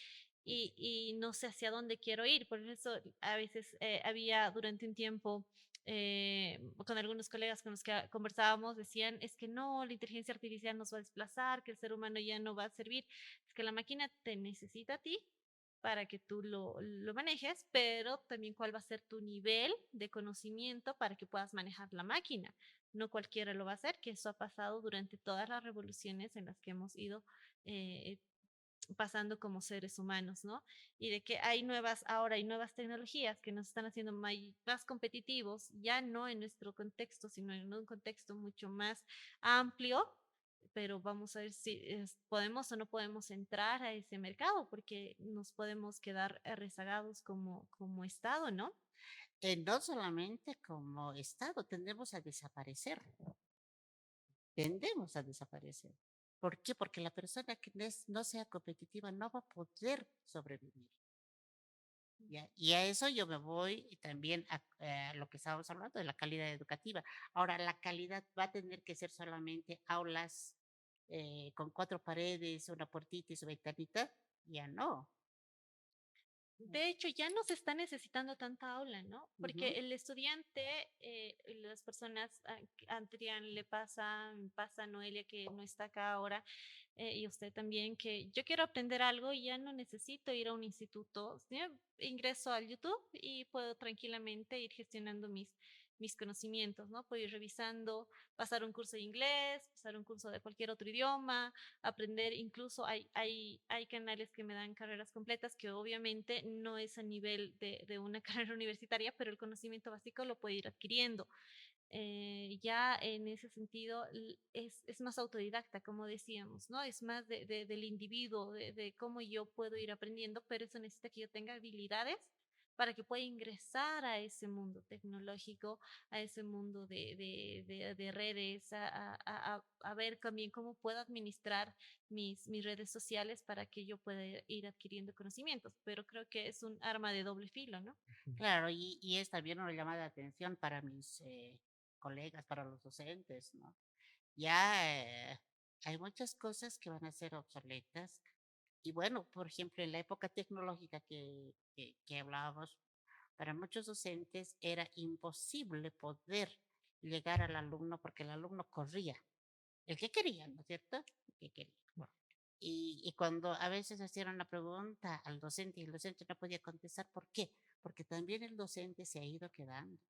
y no sé hacia dónde quiero ir. Por eso a veces había durante un tiempo con algunos colegas con los que conversábamos, decían, es que no, la inteligencia artificial nos va a desplazar, que el ser humano ya no va a servir, es que la máquina te necesita a ti para que tú lo manejes, pero también cuál va a ser tu nivel de conocimiento para que puedas manejar la máquina. No cualquiera lo va a hacer, que eso ha pasado durante todas las revoluciones en las que hemos ido eh, pasando como seres humanos, ¿no? Y de que ahora hay nuevas tecnologías que nos están haciendo más competitivos, ya no en nuestro contexto, sino en un contexto mucho más amplio, pero vamos a ver si podemos o no podemos entrar a ese mercado, porque nos podemos quedar rezagados como Estado, ¿no? No solamente como Estado, tendemos a desaparecer. ¿Por qué? Porque la persona que no sea competitiva no va a poder sobrevivir. ¿Ya? Y a eso yo me voy y también a lo que estábamos hablando de la calidad educativa. Ahora, la calidad va a tener que ser solamente aulas con 4 paredes, una puertita y su ventanita. Ya no. De hecho, ya no se está necesitando tanta aula, ¿no? Porque Ujú. el estudiante, las personas, a Adrián le pasa, me pasa a Noelia que no está acá ahora, y usted también, que yo quiero aprender algo y ya no necesito ir a un instituto. ¿Sí? Ingreso al YouTube y puedo tranquilamente ir gestionando mis conocimientos, ¿no? Puedo ir revisando, pasar un curso de inglés, pasar un curso de cualquier otro idioma, aprender, incluso hay canales que me dan carreras completas que obviamente no es a nivel de una carrera universitaria, pero el conocimiento básico lo puede ir adquiriendo. Ya en ese sentido es más autodidacta, como decíamos, ¿no? Es más del individuo, de cómo yo puedo ir aprendiendo, pero eso necesita que yo tenga habilidades para que pueda ingresar a ese mundo tecnológico, a ese mundo de redes, a ver también cómo puedo administrar mis redes sociales para que yo pueda ir adquiriendo conocimientos. Pero creo que es un arma de doble filo, ¿no? Claro, y es también una llamada de atención para mis colegas, para los docentes, ¿no? Ya hay muchas cosas que van a ser obsoletas. Y bueno, por ejemplo, en la época tecnológica que hablábamos, para muchos docentes era imposible poder llegar al alumno porque el alumno corría. El que quería, ¿no es cierto? El que quería. Bueno, Y cuando a veces hacían una pregunta al docente y el docente no podía contestar, ¿por qué? Porque también el docente se ha ido quedando.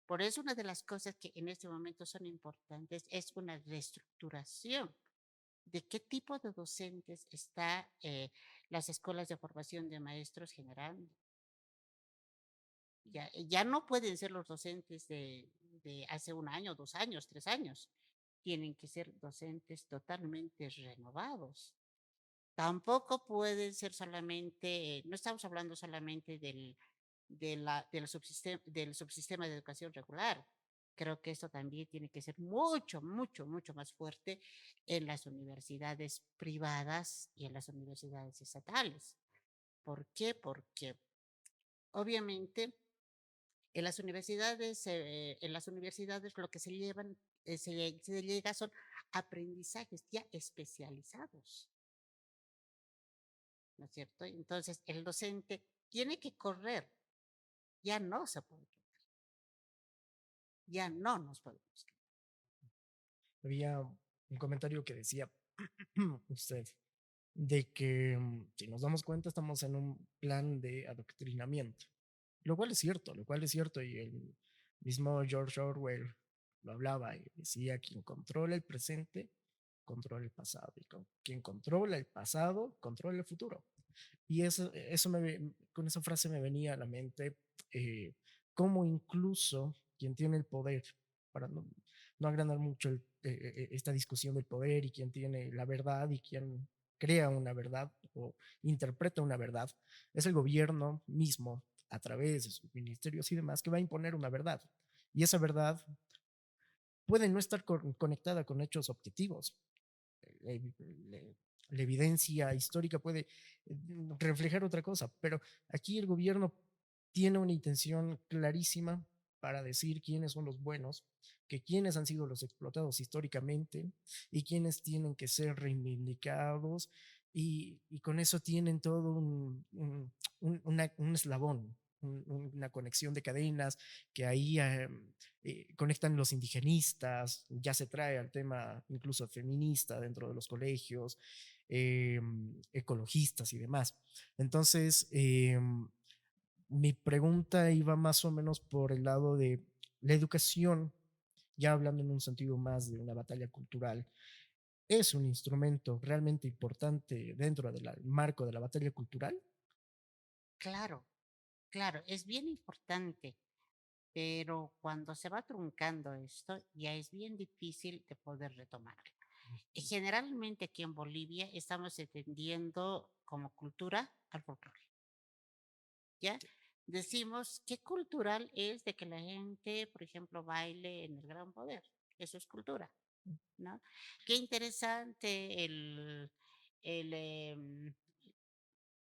Por eso una de las cosas que en este momento son importantes es una reestructuración de qué tipo de docentes está las escuelas de formación de maestros generando. Ya no pueden ser los docentes de hace 1 año, 2 años, 3 años. Tienen que ser docentes totalmente renovados. Tampoco pueden ser solamente, no estamos hablando solamente del subsistema de educación regular. Creo que esto también tiene que ser mucho, mucho, mucho más fuerte en las universidades privadas y en las universidades estatales. ¿Por qué? Porque obviamente en las universidades lo que se llevan, se llega son aprendizajes ya especializados, ¿no es cierto? Entonces, el docente tiene que correr, ya no se puede quedar, ya no nos podemos quedar. había un comentario que decía usted de que si nos damos cuenta estamos en un plan de adoctrinamiento, lo cual es cierto, lo cual es cierto y el mismo George Orwell lo hablaba y decía quien controla el presente controla el pasado y quien controla el pasado controla el futuro. Y con esa frase me venía a la mente cómo incluso quien tiene el poder, para no agrandar mucho esta discusión del poder y quien tiene la verdad y quien crea una verdad o interpreta una verdad, es el gobierno mismo a través de sus ministerios y demás que va a imponer una verdad. Y esa verdad puede no estar conectada con hechos objetivos. La, la evidencia histórica puede reflejar otra cosa, pero aquí el gobierno tiene una intención clarísima para decir quiénes son los buenos, que quiénes han sido los explotados históricamente y quiénes tienen que ser reivindicados y con eso tienen todo un una conexión de cadenas, que ahí conectan los indigenistas, ya se trae al tema incluso feminista dentro de los colegios, ecologistas y demás. Entonces, mi pregunta iba más o menos por el lado de la educación, ya hablando en un sentido más de una batalla cultural, es un instrumento realmente importante dentro del marco de la batalla cultural. Claro, claro, es bien importante, pero cuando se va truncando esto, ya es bien difícil de poder retomarlo. Y generalmente aquí en Bolivia estamos entendiendo como cultura al folclore, ¿ya? Decimos que cultural es de que la gente, por ejemplo, baile en el Gran Poder. Eso es cultura, ¿no? Qué interesante el, em,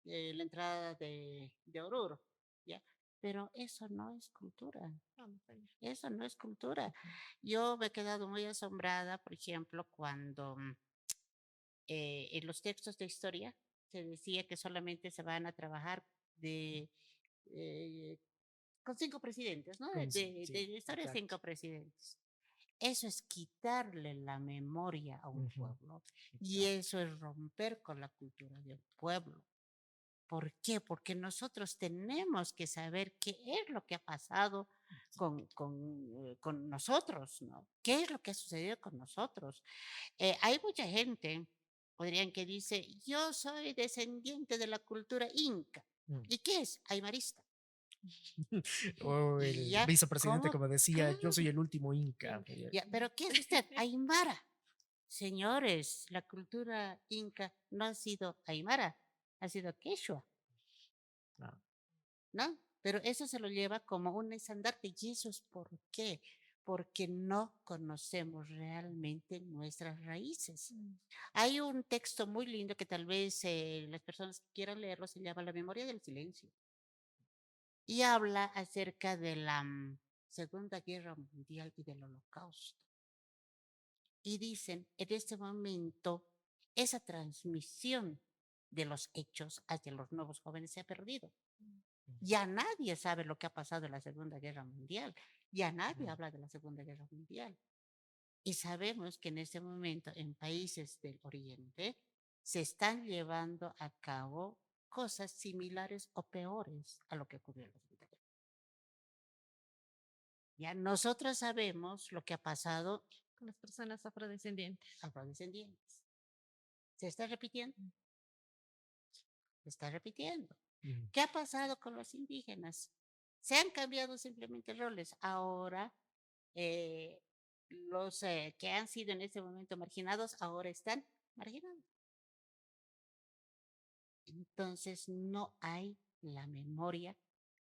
la entrada de Oruro, ¿ya? Pero eso no es cultura. Vamos a ver. Eso no es cultura. Yo me he quedado muy asombrada, por ejemplo, cuando en los textos de historia se decía que solamente se van a trabajar de, eh, con 5 presidentes, ¿no? De Sí, historia, exacto. 5 presidentes. Eso es quitarle la memoria a un Ujú, pueblo y exacto. eso es romper con la cultura del pueblo. ¿Por qué? Porque nosotros tenemos que saber qué es lo que ha pasado con nosotros, ¿no? ¿Qué es lo que ha sucedido con nosotros? Hay mucha gente, podrían que dice, yo soy descendiente de la cultura inca. Mm. ¿Y qué es? Aymarista. O Y el ya, vicepresidente, ¿cómo? como decía, yo Claro. soy el último inca. Ya, pero ¿qué es usted? Aymara. Señores, la cultura inca no ha sido aymara, ha sido quechua. Ah, ¿No? Pero eso se lo lleva como un estandarte. ¿Y eso es por qué? Porque no conocemos realmente nuestras raíces. Mm. Hay un texto muy lindo que tal vez las personas que quieran leerlo se llama La memoria del silencio y habla acerca de la Segunda Guerra Mundial y del Holocausto. Y dicen, en este momento, esa transmisión de los hechos hacia los nuevos jóvenes se ha perdido. Ya nadie sabe lo que ha pasado en la Segunda Guerra Mundial. Ya nadie mm, habla de la Segunda Guerra Mundial. Y sabemos que en este momento en países del Oriente se están llevando a cabo cosas similares o peores a lo que ocurrió en la Segunda Guerra. Ya nosotros sabemos lo que ha pasado Con las personas afrodescendientes. a afrodescendientes. Se está repitiendo, se está repitiendo. mm, ¿Qué ha pasado con los indígenas? Se han cambiado simplemente roles. Ahora eh, los que han sido en este momento marginados ahora están marginados. Entonces no hay la memoria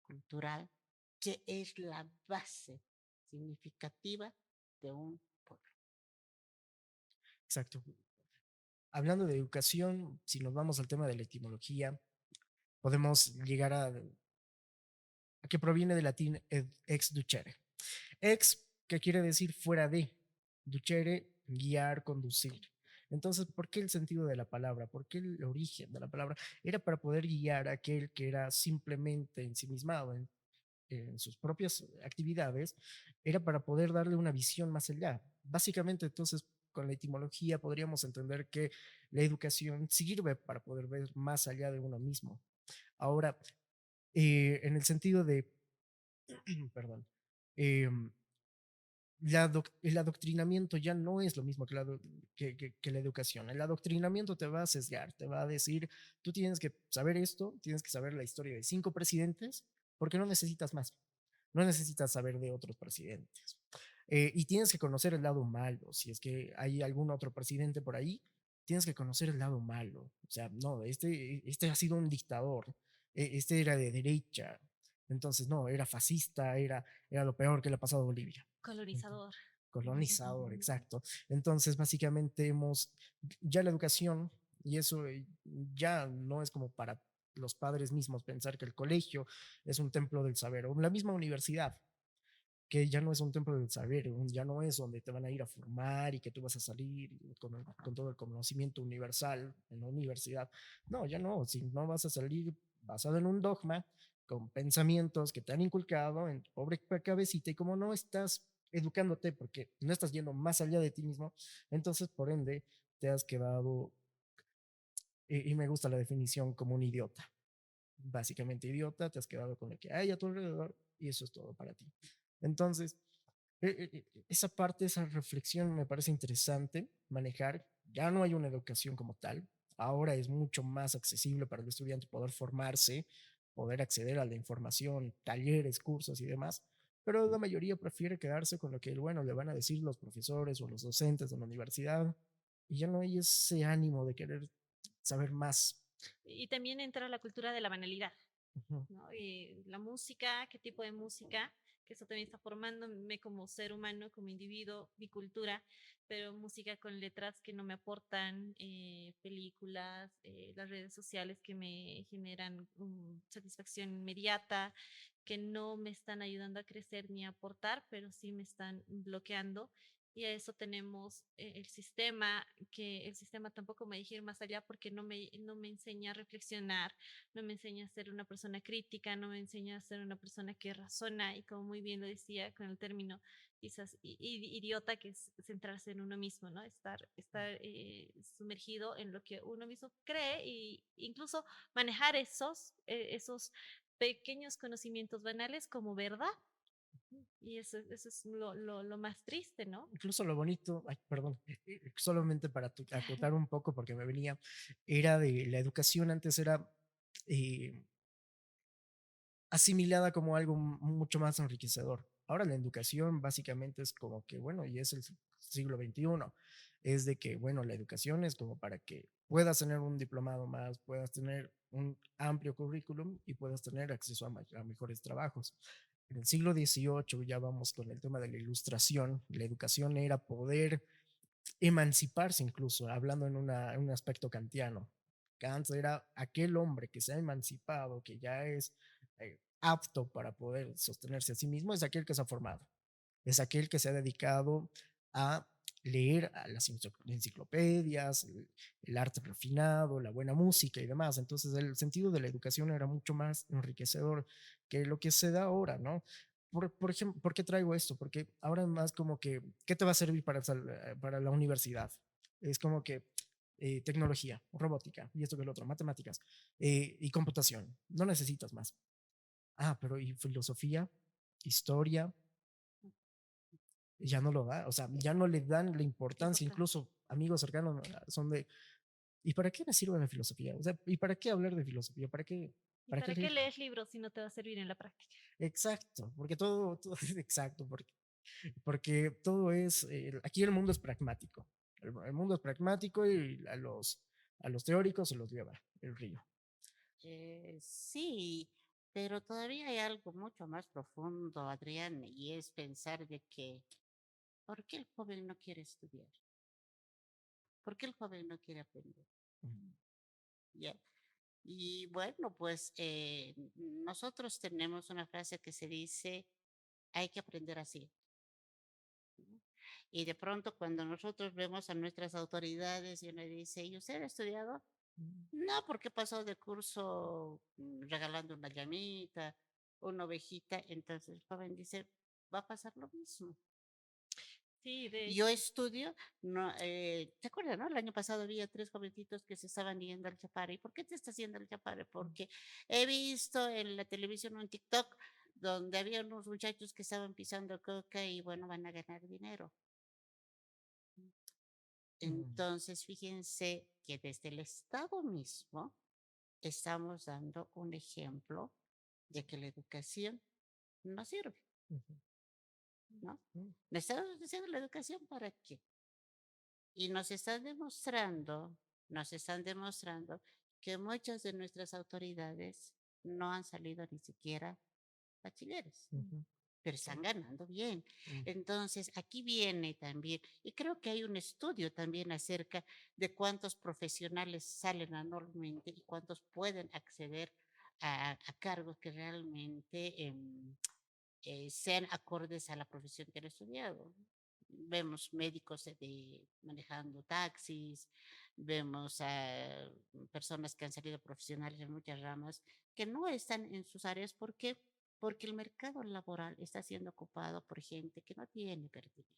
cultural que es la base significativa de un pueblo. exacto. Hablando de educación, si nos vamos al tema de la etimología, podemos llegar a que proviene del latín ex ducere. Ex, que quiere decir fuera de, ducere, guiar, conducir. Entonces, ¿por qué el sentido de la palabra? ¿Por qué el origen de la palabra? Era para poder guiar a aquel que era simplemente ensimismado en sus propias actividades, era para poder darle una visión más allá. Básicamente, entonces, con la etimología podríamos entender que la educación sirve para poder ver más allá de uno mismo. Ahora, en el sentido de, perdón, eh, el adoctrinamiento ya no es lo mismo que que la educación. El adoctrinamiento te va a sesgar, te va a decir, tú tienes que saber esto, tienes que saber la historia de 5 presidentes, porque no necesitas más, no necesitas saber de otros presidentes. Y tienes que conocer el lado malo, si es que hay algún otro presidente por ahí, tienes que conocer el lado malo. O sea, no, este ha sido un dictador, este era de derecha, entonces no, era fascista, era lo peor que le ha pasado a Bolivia. Colonizador. Colonizador, exacto. Entonces, básicamente ya la educación, y eso ya no es como para los padres mismos pensar que el colegio es un templo del saber, o la misma universidad, que ya no es un templo del saber, ya no es donde te van a ir a formar y que tú vas a salir con todo el conocimiento universal en la universidad. No, ya no, si no vas a salir, basado en un dogma, con pensamientos que te han inculcado en tu pobre cabecita y como no estás educándote porque no estás yendo más allá de ti mismo, entonces por ende te has quedado, y me gusta la definición, como un idiota. Básicamente idiota, te has quedado con lo que hay a tu alrededor y eso es todo para ti. Entonces, esa parte, esa reflexión me parece interesante manejar. Ya no hay una educación como tal. Ahora es mucho más accesible para el estudiante poder formarse, poder acceder a la información, talleres, cursos y demás. Pero la mayoría prefiere quedarse con lo que, bueno, le van a decir los profesores o los docentes de la universidad. Y ya no hay ese ánimo de querer saber más. Y también entra la cultura de la banalidad. Ujú. ¿No? Y la música, qué tipo de música, que eso también está formándome como ser humano, como individuo, mi cultura, pero música con letras que no me aportan, películas, las redes sociales que me generan satisfacción inmediata, que no me están ayudando a crecer ni a aportar, pero sí me están bloqueando. Y a eso tenemos el sistema, que el sistema tampoco me deja ir más allá porque no me enseña a reflexionar, no me enseña a ser una persona crítica, no me enseña a ser una persona que razona y como muy bien lo decía con el término quizás idiota, que es centrarse en uno mismo, ¿no? Estar sumergido en lo que uno mismo cree e incluso manejar esos pequeños conocimientos banales como verdad. Y eso es lo más triste, ¿no? Incluso lo bonito, ay, perdón, solamente para acotar un poco porque me venía, era de la educación antes era eh, asimilada como algo mucho más enriquecedor. Ahora la educación básicamente es como que, bueno, y es el siglo XXI, es de que, bueno, la educación es como para que puedas tener un diplomado más, puedas tener un amplio currículum y puedas tener acceso a mejores trabajos. En el siglo XVIII ya vamos con el tema de la ilustración, la educación era poder emanciparse incluso, hablando en un aspecto kantiano. Kant era aquel hombre que se ha emancipado, que ya es apto para poder sostenerse a sí mismo, es aquel que se ha formado, es aquel que se ha dedicado a leer a las enciclopedias, el arte refinado, la buena música y demás. Entonces el sentido de la educación era mucho más enriquecedor que lo que se da ahora, ¿no? Por ejemplo, ¿por qué traigo esto? Porque ahora es más como que, ¿qué te va a servir para la universidad? Es como que tecnología, robótica, y esto que lo otro, matemáticas y computación. No necesitas más. Ah, pero ¿y filosofía? Historia, ya no lo da, o sea, ya no le dan la importancia, Importante. incluso amigos cercanos son de, ¿y para qué me sirve la filosofía? O sea, ¿y para qué hablar de filosofía? ¿Y Para qué para qué leer? lees libros si no te va a servir en la práctica? Exacto, porque todo es exacto, porque todo es, aquí el mundo es pragmático, el mundo es pragmático y a los teóricos se los lleva el río. Sí, pero todavía hay algo mucho más profundo, Adrián, y es pensar de que, ¿por qué el joven no quiere estudiar? ¿Por qué el joven no quiere aprender? Ujú, ¿Ya? Y bueno, pues nosotros tenemos una frase que se dice, hay que aprender así. ¿No? Y de pronto cuando nosotros vemos a nuestras autoridades y uno dice, ¿y usted ha estudiado? ujú, No, porque pasó de curso regalando una llamita, una ovejita. Entonces el joven dice, va a pasar lo mismo. Sí, de Yo hecho. estudio, no, ¿te acuerdas, no? El año pasado había tres jovencitos que se estaban yendo al Chapare. ¿Y por qué te estás yendo al Chapare? Porque he visto en la televisión un TikTok donde había unos muchachos que estaban pisando coca y bueno, van a ganar dinero. ujú, Entonces, fíjense que desde el Estado mismo estamos dando un ejemplo de que la educación no sirve, ujú, ¿no? ujú, Le estamos diciendo la educación para qué. Y nos están demostrando que muchas de nuestras autoridades no han salido ni siquiera bachilleres, ujú, pero sí, están ganando bien. ujú, Entonces, aquí viene también, y creo que hay un estudio también acerca de cuántos profesionales salen anualmente y cuántos pueden acceder a cargos que realmente sean acordes a la profesión que han estudiado. Vemos médicos manejando taxis, vemos a personas que han salido profesionales en muchas ramas que no están en sus áreas. ¿Por qué? Porque el mercado laboral está siendo ocupado por gente que no tiene pertinencia.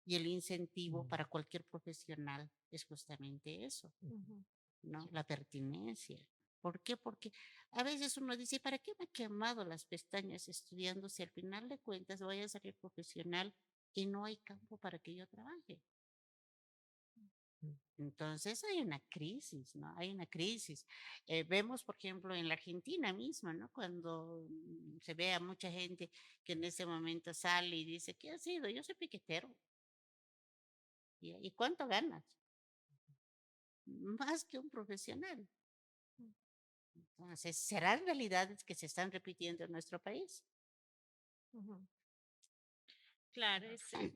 Y el incentivo Mm, para cualquier profesional es justamente eso, Ujú. ¿no? La pertinencia. ¿Por qué? Porque a veces uno dice, ¿para qué me he quemado las pestañas estudiando si al final de cuentas voy a salir profesional y no hay campo para que yo trabaje? mm, Entonces hay una crisis, ¿no? Hay una crisis. Vemos, por ejemplo, en la Argentina misma, ¿no? Cuando se ve a mucha gente que en ese momento sale y dice, ¿qué ha sido? Yo soy piquetero. ¿Y cuánto ganas? Más que un profesional. Entonces, ¿serán realidades que se están repitiendo en nuestro país? Ujú. Claro,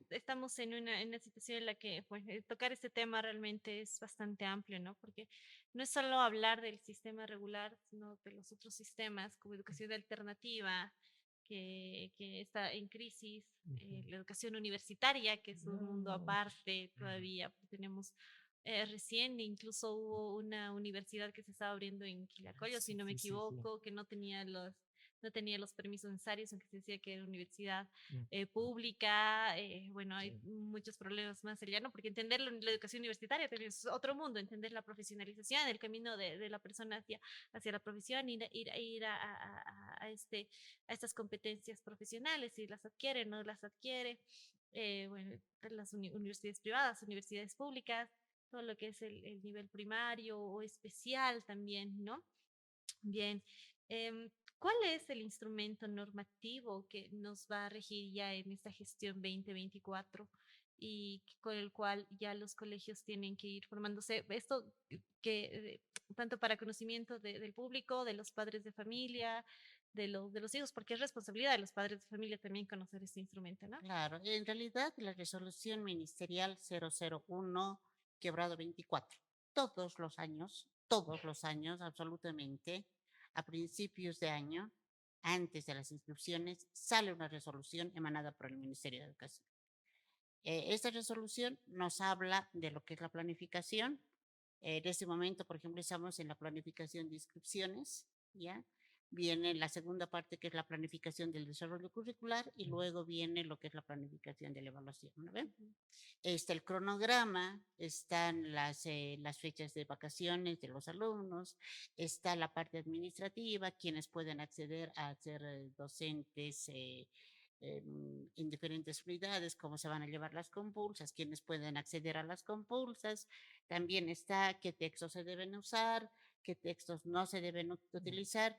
estamos en una situación en la que pues, tocar este tema realmente es bastante amplio, ¿no? Porque no es solo hablar del sistema regular, sino de los otros sistemas como educación alternativa, que está en crisis, ujú. la educación universitaria, que es un mundo aparte, todavía pues, tenemos, recién incluso hubo una universidad que se estaba abriendo en Quilacollo, si Sí, no me sí, sí, sí. equivoco, que no tenía los permisos necesarios, aunque se decía que era universidad Mm, pública. Bueno, hay sí, muchos problemas más allá, ¿no? Porque entender la educación universitaria también es otro mundo, entender la profesionalización, el camino de la persona hacia la profesión, ir a estas competencias profesionales, si las adquiere, no las adquiere. Bueno, las universidades privadas, universidades públicas, todo lo que es el nivel primario o especial también, ¿no? Bien. ¿Cuál es el instrumento normativo que nos va a regir ya en esta gestión 2024 y con el cual ya los colegios tienen que ir formándose? Esto que tanto para conocimiento del público, de los padres de familia, de los hijos, porque es responsabilidad de los padres de familia también conocer este instrumento, ¿no? Claro, en realidad la resolución ministerial 001 quebrado 24, todos los años, absolutamente, a principios de año, antes de las inscripciones, sale una resolución emanada por el Ministerio de Educación. Esta resolución nos habla de lo que es la planificación. En este momento, por ejemplo, estamos en la planificación de inscripciones, ¿ya? Viene la segunda parte, que es la planificación del desarrollo curricular, y luego viene lo que es la planificación de la evaluación, ¿no ven? Ujú, Está el cronograma, están las fechas de vacaciones de los alumnos, está la parte administrativa, quienes pueden acceder a ser docentes en diferentes unidades, cómo se van a llevar las compulsas, quienes pueden acceder a las compulsas. También está qué textos se deben usar, qué textos no se deben utilizar.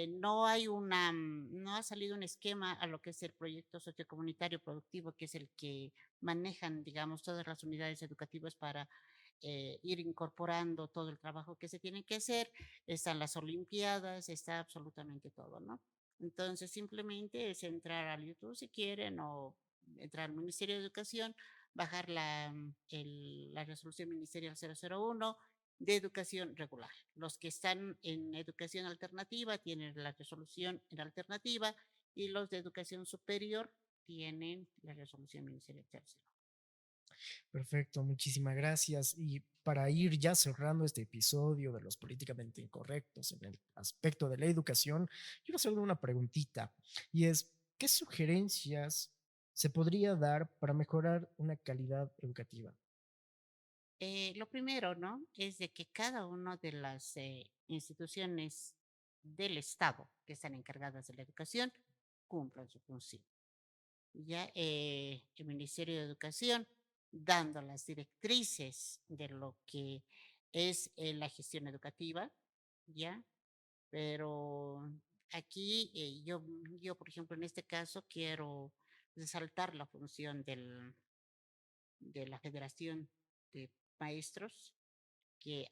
No ha salido un esquema a lo que es el proyecto sociocomunitario productivo, que es el que manejan, digamos, todas las unidades educativas para ir incorporando todo el trabajo que se tiene que hacer. Están las olimpiadas, está absolutamente todo, ¿no? Entonces, simplemente es entrar al YouTube si quieren, o entrar al Ministerio de Educación, bajar la resolución ministerial 001 de educación regular. Los que están en educación alternativa tienen la resolución en alternativa, y los de educación superior tienen la resolución ministerial 001. perfecto, muchísimas gracias. Y para ir ya cerrando este episodio de los políticamente incorrectos en el aspecto de la educación, quiero hacerle una preguntita y es, ¿qué sugerencias se podría dar para mejorar una calidad educativa? Lo primero, ¿no? Es de que cada una de las instituciones del Estado que están encargadas de la educación cumplan su función. Ya el Ministerio de Educación dando las directrices de lo que es la gestión educativa, ¿ya? Pero aquí por ejemplo, en este caso quiero resaltar la función de la Federación de Maestros, que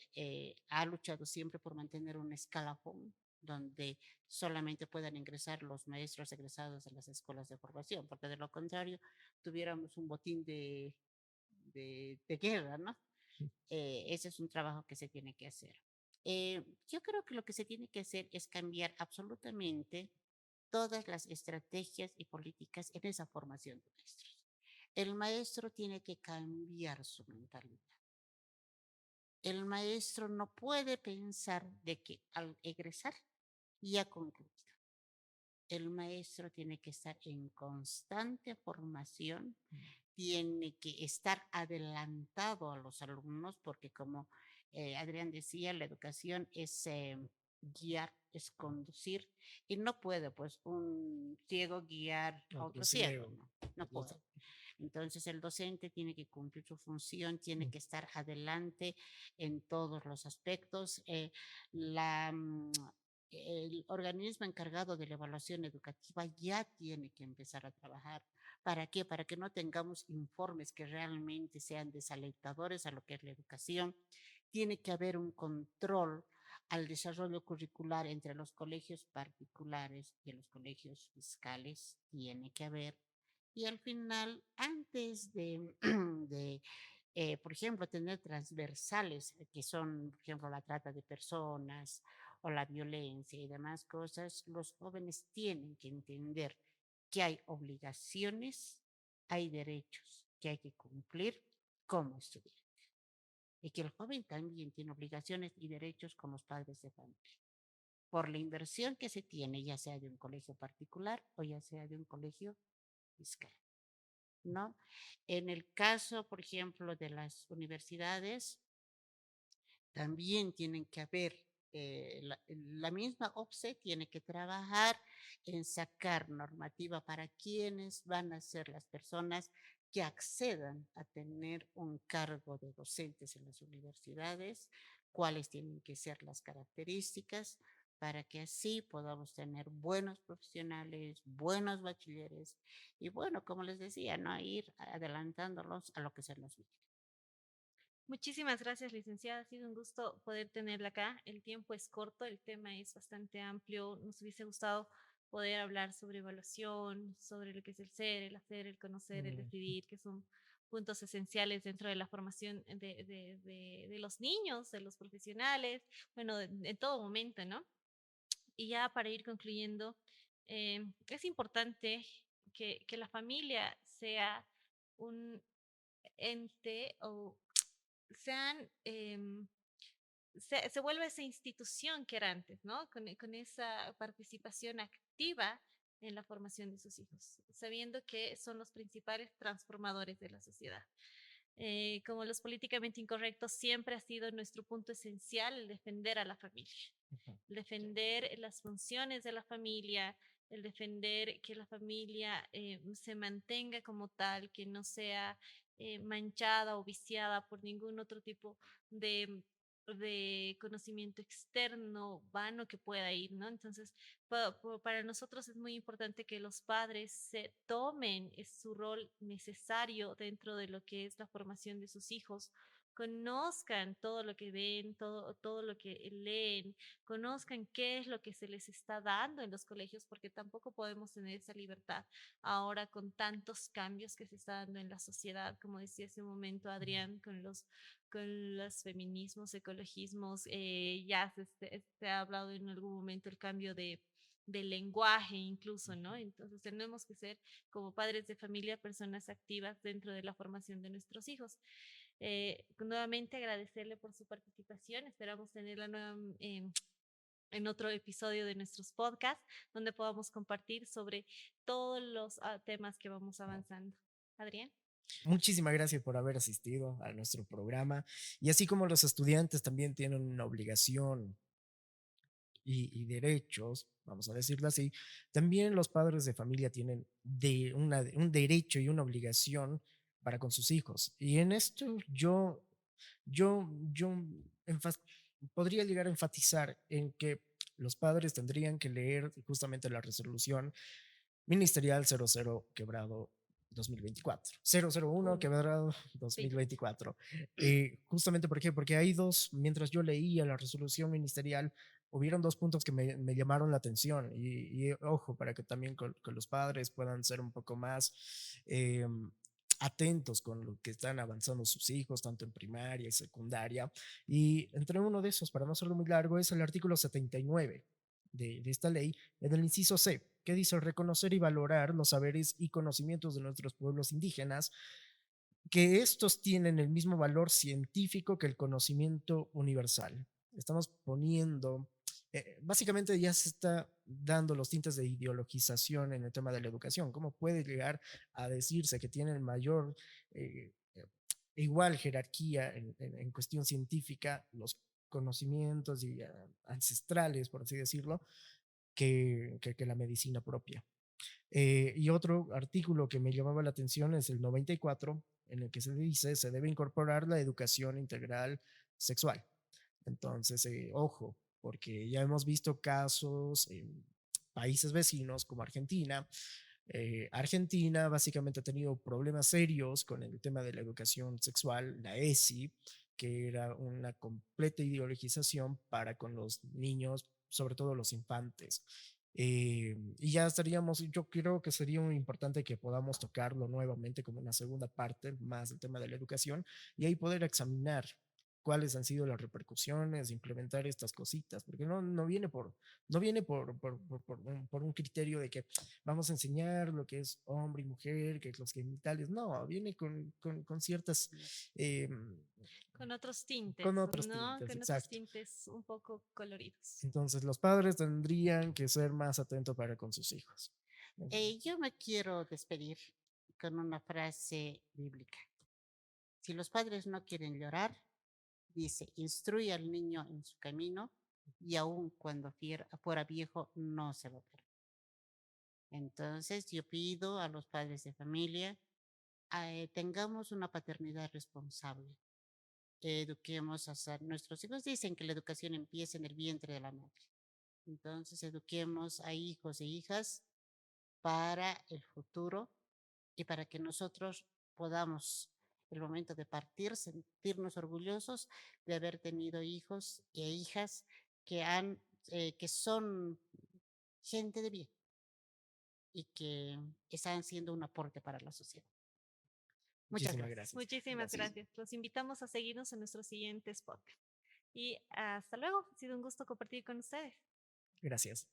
ha luchado siempre por mantener un escalafón donde solamente puedan ingresar los maestros egresados de las escuelas de formación, porque de lo contrario tuviéramos un botín de guerra, ¿no? Ese es un trabajo que se tiene que hacer. Yo creo que lo que se tiene que hacer es cambiar absolutamente todas las estrategias y políticas en esa formación de maestros. El maestro tiene que cambiar su mentalidad. el maestro no puede pensar de que al egresar ya ha concluido. El maestro tiene que estar en constante formación, tiene que estar adelantado a los alumnos, porque como Adrián decía, la educación es guiar, es conducir, y no puede pues un ciego guiar a Otro otro ciego, ciego. no, no puede. Entonces el docente tiene que cumplir su función, tiene que estar adelante en todos los aspectos. El organismo encargado de la evaluación educativa ya tiene que empezar a trabajar. ¿Para qué? Para que no tengamos informes que realmente sean desalentadores a lo que es la educación. Tiene que haber un control al desarrollo curricular entre los colegios particulares y los colegios fiscales. Tiene que haber. Y al final, antes de, de por ejemplo, tener transversales que son, por ejemplo, la trata de personas o la violencia y demás cosas, los jóvenes tienen que entender que hay obligaciones, hay derechos que hay que cumplir como estudiante. Y que el joven también tiene obligaciones y derechos con los padres de familia. Por la inversión que se tiene, ya sea de un colegio particular o ya sea de un colegio fiscal, ¿no? En el caso, por ejemplo, de las universidades, también tienen que haber, la misma OPSE tiene que trabajar en sacar normativa para quienes van a ser las personas que accedan a tener un cargo de docentes en las universidades, cuáles tienen que ser las características para que así podamos tener buenos profesionales, buenos bachilleres y bueno, como les decía, no ir adelantándolos a lo que se nos viene. Muchísimas gracias, licenciada. Ha sido un gusto poder tenerla acá. El tiempo es corto, el tema es bastante amplio. Nos hubiese gustado poder hablar sobre evaluación, sobre lo que es el ser, el hacer, el conocer, el decidir, que son puntos esenciales dentro de la formación de los niños, de los profesionales, bueno, en todo momento, ¿no? Y ya para ir concluyendo, es importante que la familia sea un ente o sean, se vuelve esa institución que era antes, ¿no? Con esa participación activa en la formación de sus hijos, sabiendo que son los principales transformadores de la sociedad. Como los políticamente incorrectos, siempre ha sido nuestro punto esencial el defender a la familia, el defender las funciones de la familia, el defender que la familia se mantenga como tal, que no sea manchada o viciada por ningún otro tipo de, de conocimiento externo, vano que pueda ir, ¿no? Entonces, para nosotros es muy importante que los padres se tomen su rol necesario dentro de lo que es la formación de sus hijos, conozcan todo lo que ven, todo lo que leen, conozcan qué es lo que se les está dando en los colegios, porque tampoco podemos tener esa libertad ahora con tantos cambios que se está dando en la sociedad, como decía hace un momento Adrián, con los feminismos, ecologismos, ya se ha hablado en algún momento el cambio del lenguaje incluso, ¿no? Entonces tenemos que ser como padres de familia personas activas dentro de la formación de nuestros hijos. Nuevamente agradecerle por su participación, esperamos tenerla en otro episodio de nuestros podcasts donde podamos compartir sobre todos los temas que vamos avanzando. Adrián. Muchísimas gracias por haber asistido a nuestro programa. Y así como los estudiantes también tienen una obligación y derechos, vamos a decirlo así, también los padres de familia tienen un derecho y una obligación para con sus hijos. Y en esto yo podría llegar a enfatizar en que los padres tendrían que leer justamente la resolución ministerial 00 quebrado 2024, 001 quebrado Sí. 2024. Justamente porque hay dos, mientras yo leía la resolución ministerial, hubieron dos puntos que me llamaron la atención y ojo, para que también con los padres puedan ser un poco más atentos con lo que están avanzando sus hijos, tanto en primaria y secundaria. Y entre uno de esos, para no hacerlo muy largo, es el artículo 79 de esta ley, en el inciso C, que dice reconocer y valorar los saberes y conocimientos de nuestros pueblos indígenas, que estos tienen el mismo valor científico que el conocimiento universal. Estamos poniendo, básicamente ya se está dando los tintes de ideologización en el tema de la educación. ¿Cómo puede llegar a decirse que tienen mayor, igual jerarquía en cuestión científica, los conocimientos y, ancestrales, por así decirlo, que la medicina propia? Y otro artículo que me llamaba la atención es el 94, en el que se dice se debe incorporar la educación integral sexual. Entonces, ojo, porque ya hemos visto casos en países vecinos como Argentina. Argentina básicamente ha tenido problemas serios con el tema de la educación sexual, la ESI, que era una completa ideologización para con los niños, sobre todo los infantes. Y ya estaríamos, yo creo que sería muy importante que podamos tocarlo nuevamente como una segunda parte, más el tema de la educación, y ahí poder examinar cuáles han sido las repercusiones de implementar estas cositas, porque no viene no viene por un criterio de que vamos a enseñar lo que es hombre y mujer, que es los genitales, no, viene con ciertas, eh, con otros ¿No? tintes, Con otros exacto. tintes un poco coloridos. Entonces los padres tendrían que ser más atentos para con sus hijos. Yo me quiero despedir con una frase bíblica. Si los padres no quieren llorar, dice, instruye al niño en su camino y aun cuando fuera viejo no se volverá. Entonces yo pido a los padres de familia, tengamos una paternidad responsable. Eduquemos nuestros hijos. Dicen que la educación empieza en el vientre de la madre. Entonces eduquemos a hijos e hijas para el futuro y para que nosotros podamos, el momento de partir, sentirnos orgullosos de haber tenido hijos e hijas que son gente de bien y que están siendo un aporte para la sociedad. Muchas Muchísimas gracias. gracias. Muchísimas Gracias. gracias. Los invitamos a seguirnos en nuestros siguientes podcasts. Y hasta luego. Ha sido un gusto compartir con ustedes. Gracias.